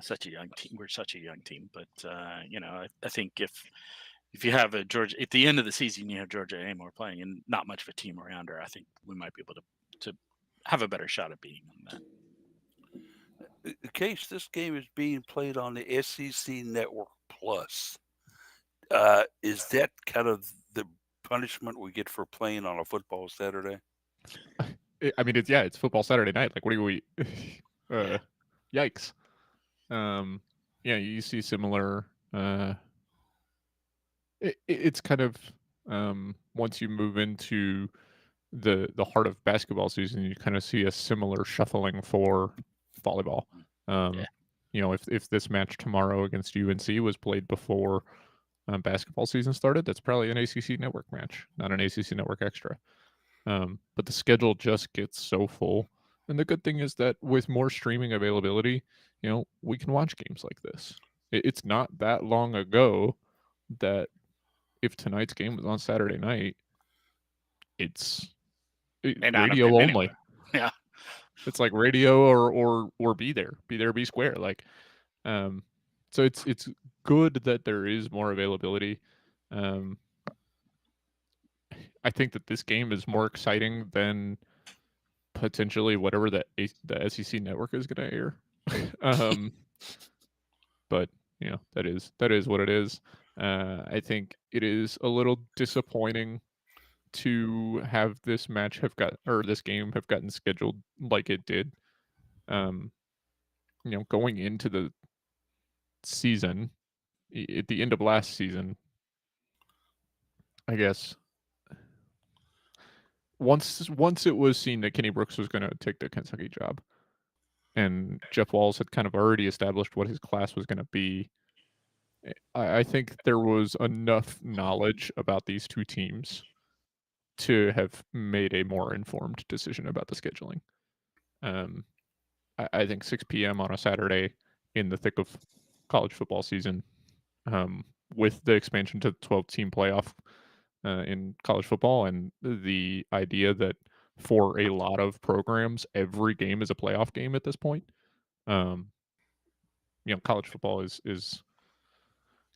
Such a young team. We're such a young team, but I think if you have a Georgia at the end of the season, you have Georgia A&M playing and not much of a team around her. I think we might be able to have a better shot at beating them then. In case this game is being played on the SEC Network Plus, is that kind of the punishment we get for playing on a football Saturday? I mean, it's football Saturday night. Like, what do we? Yikes. Yeah, you see similar. It's kind of once you move into the heart of basketball season, you kind of see a similar shuffling for volleyball. Yeah. If this match tomorrow against UNC was played before basketball season started, that's probably an ACC network match, not an ACC network extra. But the schedule just gets so full. And the good thing is that with more streaming availability, we can watch games like this. It's not that long ago that if tonight's game was on Saturday night, it's May not have radio been only. anywhere. Yeah. It's like radio or be there, be square. Like, so it's good that there is more availability. I think that this game is more exciting than potentially whatever the SEC network is going to air. But that is what it is. I think it is a little disappointing to have this match this game have gotten scheduled like it did. Going into the season, at the end of last season, I guess once it was seen that Kenny Brooks was going to take the Kentucky job, and Jeff Walz had kind of already established what his class was going to be, I think there was enough knowledge about these two teams to have made a more informed decision about the scheduling. I think 6 p.m. on a Saturday in the thick of college football season, with the expansion to the 12-team playoff in college football, and the idea that for a lot of programs, every game is a playoff game at this point. College football is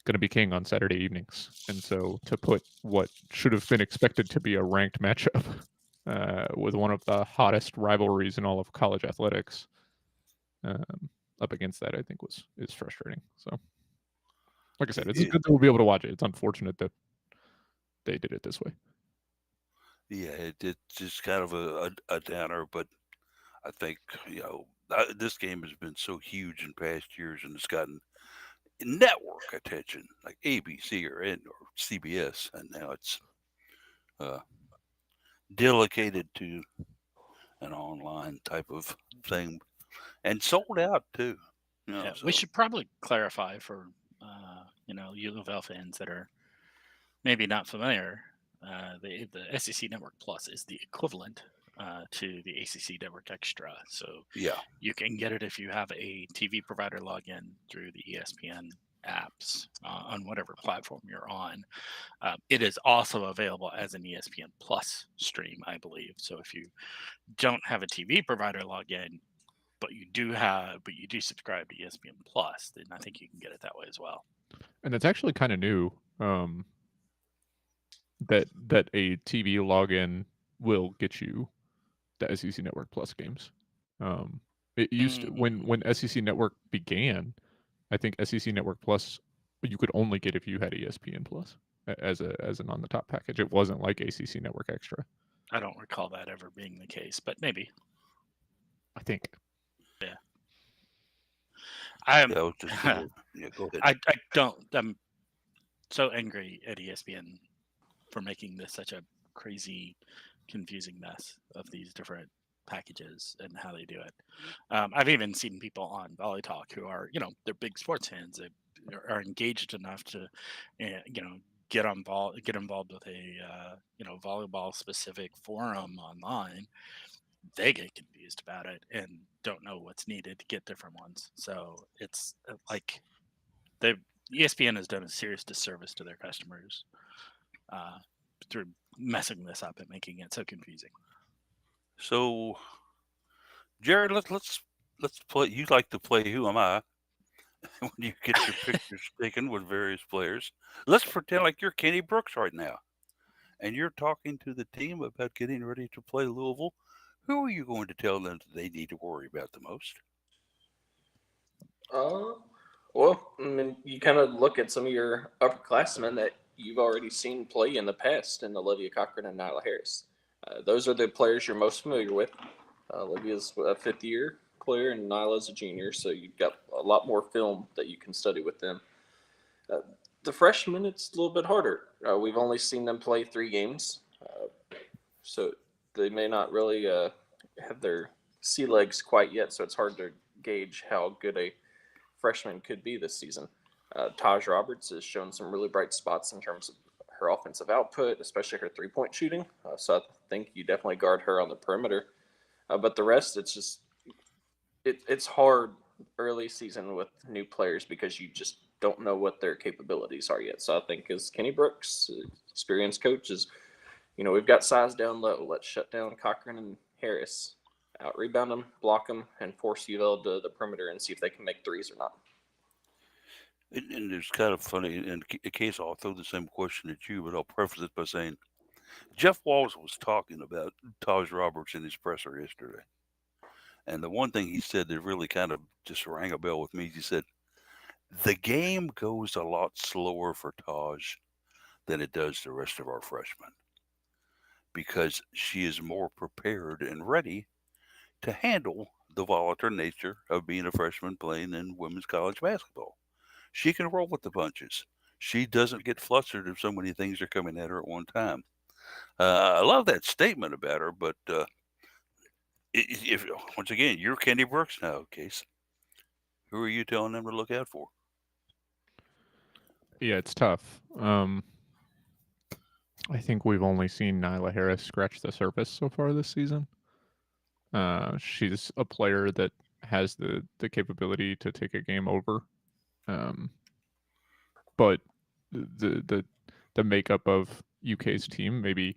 going to be king on Saturday evenings, and so to put what should have been expected to be a ranked matchup with one of the hottest rivalries in all of college athletics up against that, I think is frustrating. So, like I said, it's good that we'll be able to watch it. It's unfortunate that they did it this way. Yeah, it's just kind of a downer, but I think this game has been so huge in past years, and it's gotten network attention like ABC or CBS, and now it's delegated to an online type of thing and sold out too. Yeah, So. we should probably clarify for UofL fans that are maybe not familiar. The SEC Network Plus is the equivalent to the ACC Network Extra. So yeah, you can get it if you have a TV provider login through the ESPN apps on whatever platform you're on. It is also available as an ESPN Plus stream, I believe. So if you don't have a TV provider login, but you do subscribe to ESPN Plus, then I think you can get it that way as well. And it's actually kind of new that a TV login will get you the SEC Network Plus games. It used to, when SEC Network began, I think SEC Network Plus you could only get if you had ESPN Plus as an on the top package. It wasn't like ACC Network Extra. I don't recall that ever being the case, but maybe. I think. Yeah. go ahead. I don't. so angry at ESPN for making this such a crazy, confusing mess of these different packages and how they do it. I've even seen people on Volley Talk who are, they're big sports fans. They are engaged enough to, get involved with a, volleyball specific forum online. They get confused about it and don't know what's needed to get different ones. So it's like the ESPN has done a serious disservice to their customers uh, through messing this up and making it so confusing. So, Jared, let's play. You like to play Who Am I? When you get your pictures taken with various players. Let's pretend like you're Kenny Brooks right now, and you're talking to the team about getting ready to play Louisville. Who are you going to tell them that they need to worry about the most? Uh, well, I mean, you kind of look at some of your upperclassmen that you've already seen play in the past, in Olivia Cochran and Nyla Harris. Those are the players you're most familiar with. Olivia's a fifth year player, and Nyla's a junior, so you've got a lot more film that you can study with them. Uh, the freshmen, it's a little bit harder. We've only seen them play 3 games, so they may not really have their sea legs quite yet, so it's hard to gauge how good a freshman could be this season. Taj Roberts has shown some really bright spots in terms of her offensive output, especially her 3-point shooting. So I think you definitely guard her on the perimeter. But the rest, it's hard early season with new players because you just don't know what their capabilities are yet. So I think as Kenny Brooks, experienced coach, is we've got size down low. Let's shut down Cochran and Harris, out rebound them, block them, and force UofL to the perimeter and see if they can make threes or not. And it's kind of funny. In case I'll throw the same question at you, but I'll preface it by saying Jeff Walls was talking about Taj Roberts in his presser yesterday. And the one thing he said that really kind of just rang a bell with me, he said, the game goes a lot slower for Taj than it does the rest of our freshmen because she is more prepared and ready to handle the volatile nature of being a freshman playing in women's college basketball. She can roll with the punches. She doesn't get flustered if so many things are coming at her at one time. I love that statement about her, but if once again you're Kenny Brooks now, Case, who are you telling them to look out for? Yeah, it's tough. I think we've only seen Nyla Harris scratch the surface so far this season. She's a player that has the capability to take a game over, but the makeup of UK's team maybe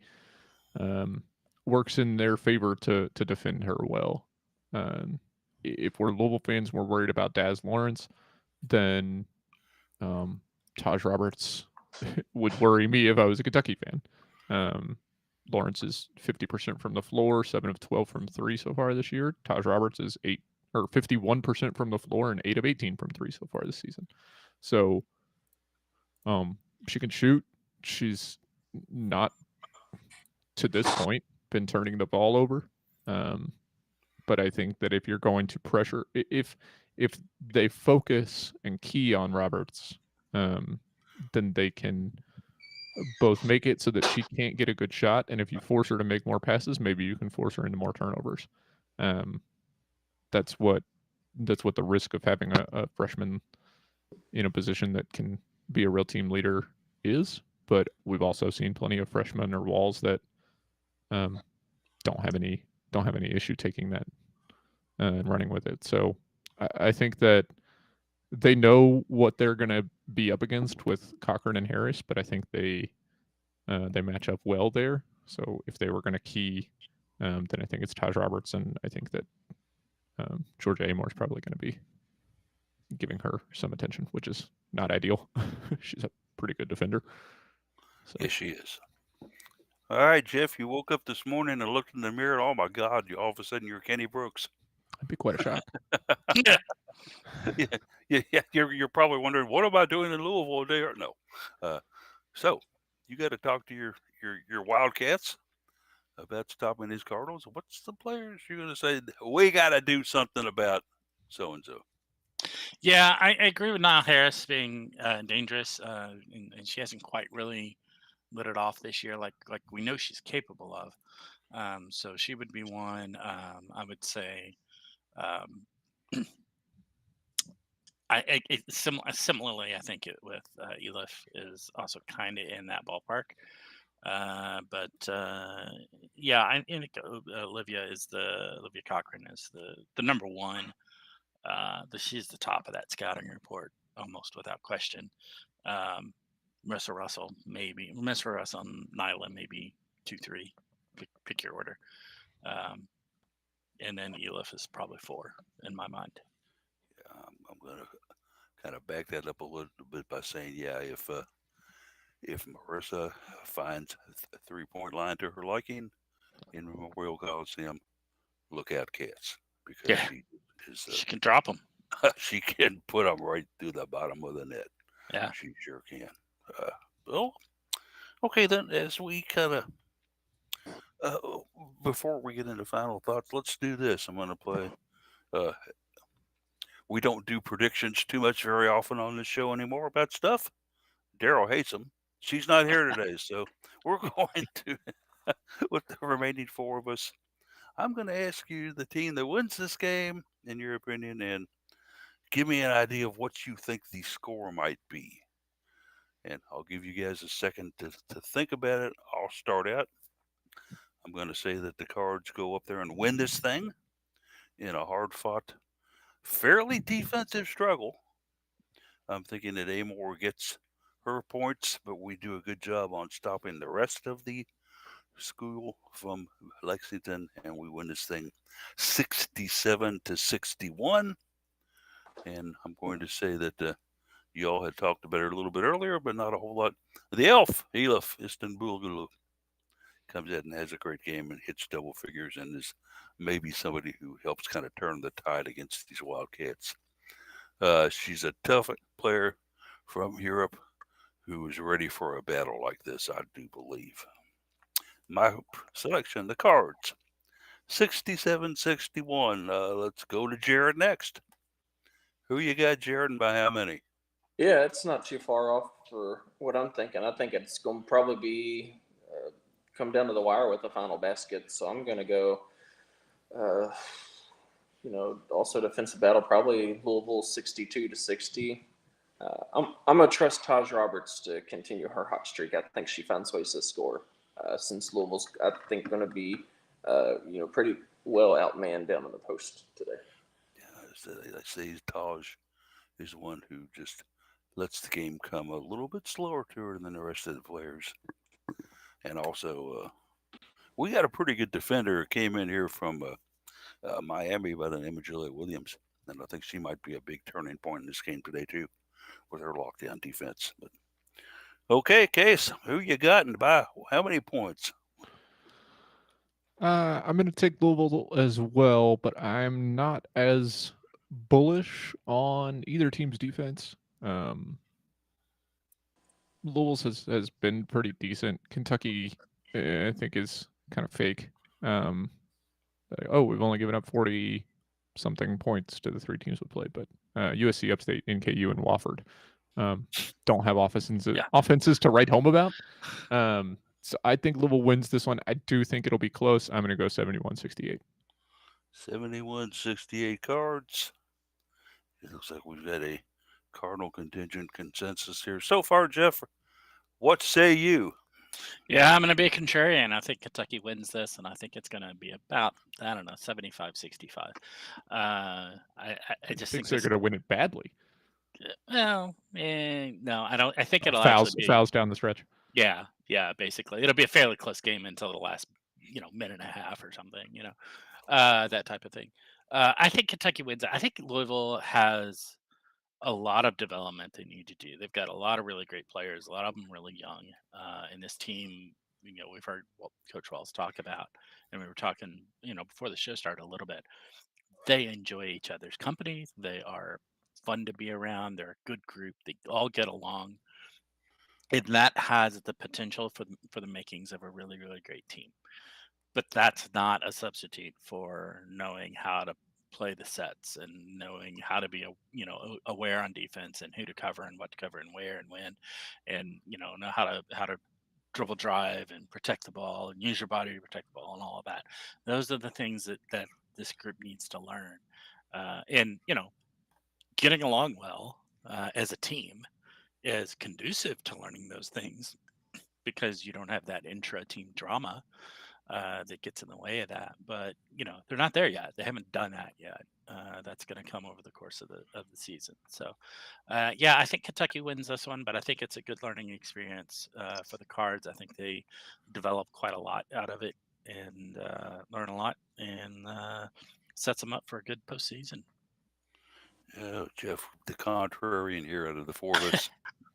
works in their favor to defend her well. If we're Louisville fans, we're worried about Daz Lawrence, then Taj Roberts would worry me if I was a Kentucky fan. Lawrence is 50% from the floor, 7 of 12 from 3 so far this year. Taj Roberts is 51% from the floor and 8 of 18 from 3 so far this season. So she can shoot. She's not, to this point, been turning the ball over. But I think that if you're going to pressure, if they focus and key on Roberts, then they can both make it so that she can't get a good shot, and if you force her to make more passes, maybe you can force her into more turnovers. That's what the risk of having a freshman in a position that can be a real team leader is. But we've also seen plenty of freshmen or walls that don't have any issue taking that and running with it. So I think that they know what they're going to be up against with Cochran and Harris, but I think they match up well there. So if they were going to key, then I think it's Taj Roberts, and I think that Georgia Amore is probably going to be giving her some attention, which is not ideal. She's a pretty good defender. So. Yes, she is. All right, Jeff, you woke up this morning and looked in the mirror, and oh my God, all of a sudden you're Kenny Brooks. It'd be quite a shock. yeah. You're probably wondering, what am I doing in Louisville today? No. So you got to talk to your Wildcats about stopping these Cardinals. What's the players you're going to say? We got to do something about so and so. Yeah, I agree with Niall Harris being dangerous, and she hasn't quite really lit it off this year, like we know she's capable of. So she would be one. I would say, um, similarly, I think it with Elif is also kind of in that ballpark. But yeah, I think Olivia Cochran is the number one. She's the top of that scouting report almost without question. Um, Marissa Russell, maybe. Marissa Russell and Nyla, maybe 2, 3. Pick your order. Um, and then Elif is probably 4 in my mind. I'm going to kind of back that up a little bit by saying, yeah, if Marissa finds a 3 point line to her liking in Memorial Coliseum, look out, cats, because Yeah, she is she can drop them. she can put them right through the bottom of the net. Yeah. She sure can. Uh, well, okay, then as we kind of uh, before we get into final thoughts, let's do this. I'm going to play. Uh, we don't do predictions too much very often on this show anymore about stuff. Daryl hates them. She's not here today, so we're going to, with the remaining 4 of us, I'm going to ask you the team that wins this game, in your opinion, and give me an idea of what you think the score might be. And I'll give you guys a second to think about it. I'll start out. I'm going to say that the Cards go up there and win this thing in a hard fought, fairly defensive struggle. I'm thinking that Amore gets her points, but we do a good job on stopping the rest of the school from Lexington, and we win this thing 67-61. And I'm going to say that you all had talked about it a little bit earlier, but not a whole lot. The elf, Elif Istanbul, comes out and has a great game and hits double figures and is maybe somebody who helps kind of turn the tide against these Wildcats. She's a tough player from Europe who is ready for a battle like this, I do believe. My selection, the Cards, 67-61. Let's go to Jared next. Who you got, Jared, and by how many? Yeah, it's not too far off for what I'm thinking. I think it's going to probably be come down to the wire with the final basket. So I'm going to go, uh, also defensive battle, probably Louisville 62-60. I'm gonna trust Taj Roberts to continue her hot streak. I think she finds ways to score. Since Louisville's, I think, going to be, pretty well outmanned down in the post today. Yeah, I say Taj is one who just lets the game come a little bit slower to her than the rest of the players. And also, we got a pretty good defender who came in here from Miami by the name of Julia Williams. And I think she might be a big turning point in this game today, too, with her lockdown defense. But okay, Case, who you got and by how many points? I'm going to take Louisville as well, but I'm not as bullish on either team's defense. Louisville's has been pretty decent. Kentucky, I think, is kind of fake. We've only given up 40 something points to the 3 teams we played, but USC, Upstate, NKU, and Wofford don't have offenses to write home about. So I think Louisville wins this one. I do think it'll be close. I'm going to go 71-68. 71-68 Cards. It looks like we've got a Cardinal contingent consensus here. So far, Jeff, what say you? Yeah, I'm going to be a contrarian. I think Kentucky wins this, and I think it's going to be about, 75-65. I just think they're this. going to win it badly. Well, no, I don't. I think it'll actually be fouls down the stretch. Yeah, basically, it'll be a fairly close game until the last, minute and a half or something. That type of thing. I think Kentucky wins. I think Louisville has a lot of development they need to do. They've got a lot of really great players, a lot of them really young. And this team, we've heard Coach Wells talk about, and we were talking, before the show started a little bit. They enjoy each other's company. They are fun to be around. They're a good group. They all get along, and that has the potential for the makings of a really, really great team. But that's not a substitute for knowing how to play the sets and knowing how to be aware on defense and who to cover and what to cover and where and when, and know how to dribble drive and protect the ball and use your body to protect the ball and all of that. Those are the things that this group needs to learn, and getting along well as a team is conducive to learning those things because you don't have that intra-team drama that gets in the way of that. But they're not there yet. They haven't done that yet. That's going to come over the course of the season. So, yeah, I think Kentucky wins this one, but I think it's a good learning experience for the Cards. I think they develop quite a lot out of it and learn a lot, and sets them up for a good postseason. Jeff, the contrarian here out of the four of us,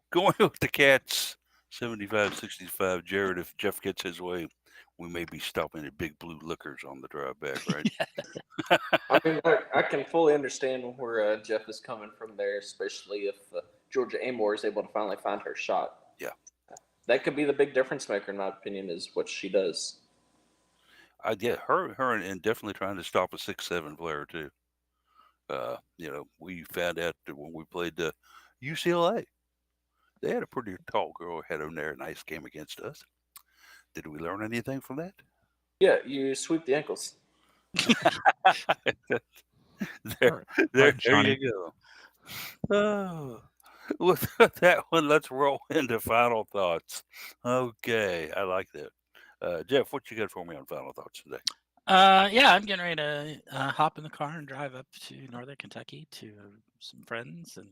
going with the Cats, 75-65. Jared, if Jeff gets his way, we may be stopping at Big Blue Liquors on the drive back, right? I mean, I can fully understand where Jeff is coming from there, especially if Georgia Amore is able to finally find her shot. Yeah. That could be the big difference maker, in my opinion, is what she does. Her and definitely trying to stop a 6'7" player too. We found out that when we played UCLA, they had a pretty tall girl ahead of them there, nice game against us. Did we learn anything from that? Yeah, you sweep the ankles. there, All right, there Johnny. you go. Oh, with that one, let's roll into final thoughts. Okay, I like that. Jeff, what you got for me on final thoughts today? Yeah, I'm getting ready to hop in the car and drive up to Northern Kentucky to some friends, and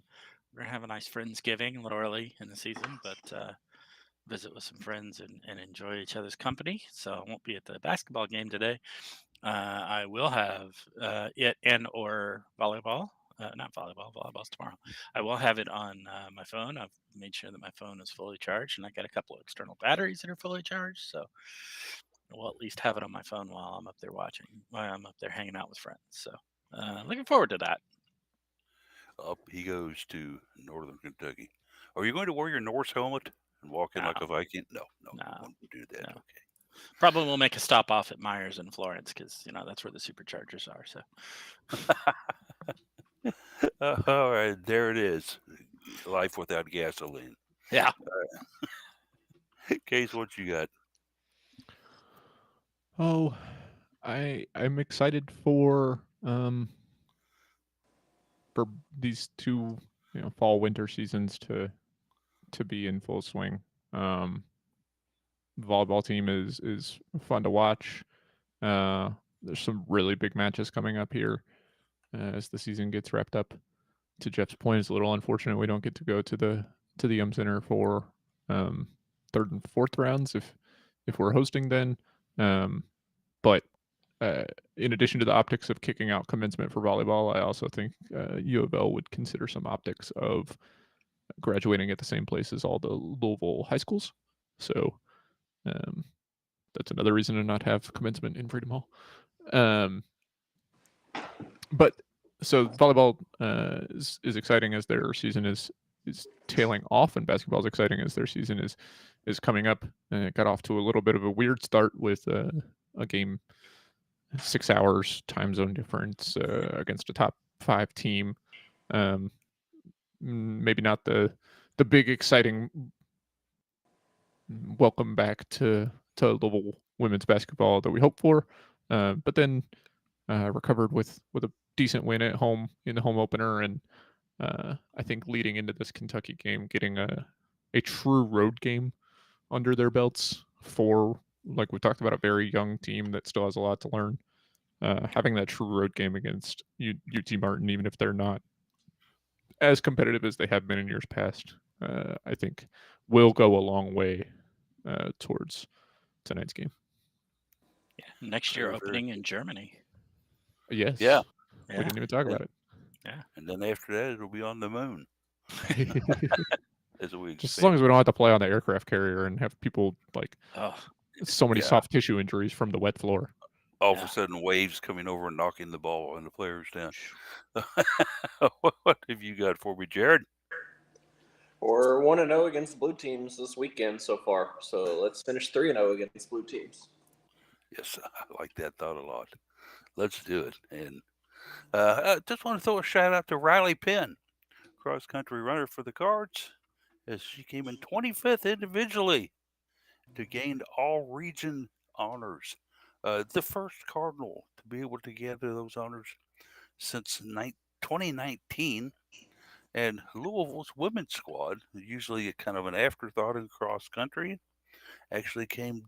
we're gonna have a nice Friendsgiving a little early in the season, but visit with some friends and enjoy each other's company. So I won't be at the basketball game today. I will have it and or volleyball. Not volleyball. Volleyball's tomorrow. I will have it on my phone. I've made sure that my phone is fully charged, and I got a couple of external batteries that are fully charged. So we'll at least have it on my phone while I'm up there while I'm up there hanging out with friends. So looking forward to that. Up he goes to Northern Kentucky. Are you going to wear your Norse helmet and walk in No, like a Viking? No, no, won't do that. no. Okay. Probably we'll make a stop off at Myers in Florence because that's where the superchargers are. So All right, there it is. Life without gasoline. yeah. Case, what you got? Oh, I'm excited for these two fall winter seasons to be in full swing. The volleyball team is fun to watch. There's some really big matches coming up here as the season gets wrapped up. To Jeff's point, it's a little unfortunate we don't get to go to the Center for third and fourth rounds if we're hosting then. But in addition to the optics of kicking out commencement for volleyball, I also think UofL would consider some optics of graduating at the same place as all the Louisville high schools. So that's another reason to not have commencement in Freedom Hall. But so volleyball is exciting as their season is tailing off, and basketball is exciting as their season is coming up. It got off to a little bit of a weird start with a game 6 hours time zone difference against a top 5 team. Maybe not the big exciting welcome back to Louisville women's basketball that we hoped for, but then recovered with a decent win at home in the home opener, and I think leading into this Kentucky game, getting a true road game under their belts for, like we talked about, a very young team that still has a lot to learn. Having that true road game against UT Martin, even if they're not as competitive as they have been in years past, I think will go a long way towards tonight's game. Yeah. Next year opening in Germany. Yes. Yeah. We didn't even talk about it. Yeah. And then after that, it'll be on the moon. As we Just as long as we don't have to play on the aircraft carrier and have people so many soft tissue injuries from the wet floor. All of a sudden, waves coming over and knocking the ball and the players down. What have you got for me, Jared? We're 1-0 against blue teams this weekend so far. So let's finish 3-0 against blue teams. Yes, I like that thought a lot. Let's do it. And Just want to throw a shout out to Riley Penn, cross country runner for the Cards, as she came in 25th individually to gain all region honors. The first Cardinal to be able to get those honors since 2019. And Louisville's women's squad, usually kind of an afterthought in cross country, actually came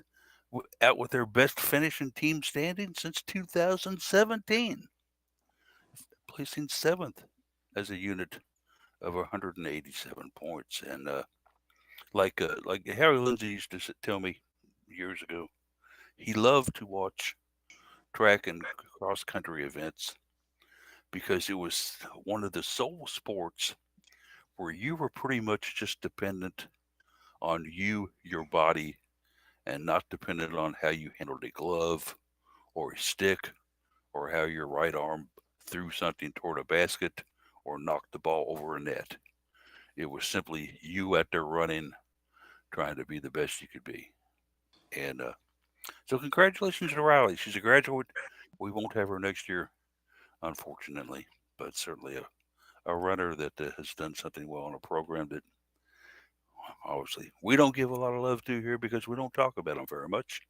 out with their best finish in team standing since 2017, placing seventh as a unit of 187 points. And like Harry Lindsay used to tell me years ago, he loved to watch track and cross country events because it was one of the sole sports where you were pretty much just dependent on you, your body, and not dependent on how you handled a glove or a stick or how your right arm threw something toward a basket or knocked the ball over a net. It was simply you out there running, trying to be the best you could be. And so, congratulations to Riley. She's a graduate. We won't have her next year, unfortunately, but certainly a runner that has done something well in a program that obviously we don't give a lot of love to here because we don't talk about them very much.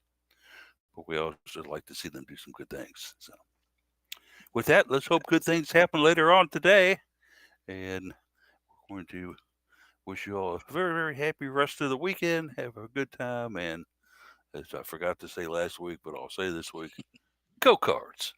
But we also like to see them do some good things. So, with that, let's hope good things happen later on today. And we're going to wish you all a very, very happy rest of the weekend. Have a good time. And as I forgot to say last week, but I'll say this week, go Cards.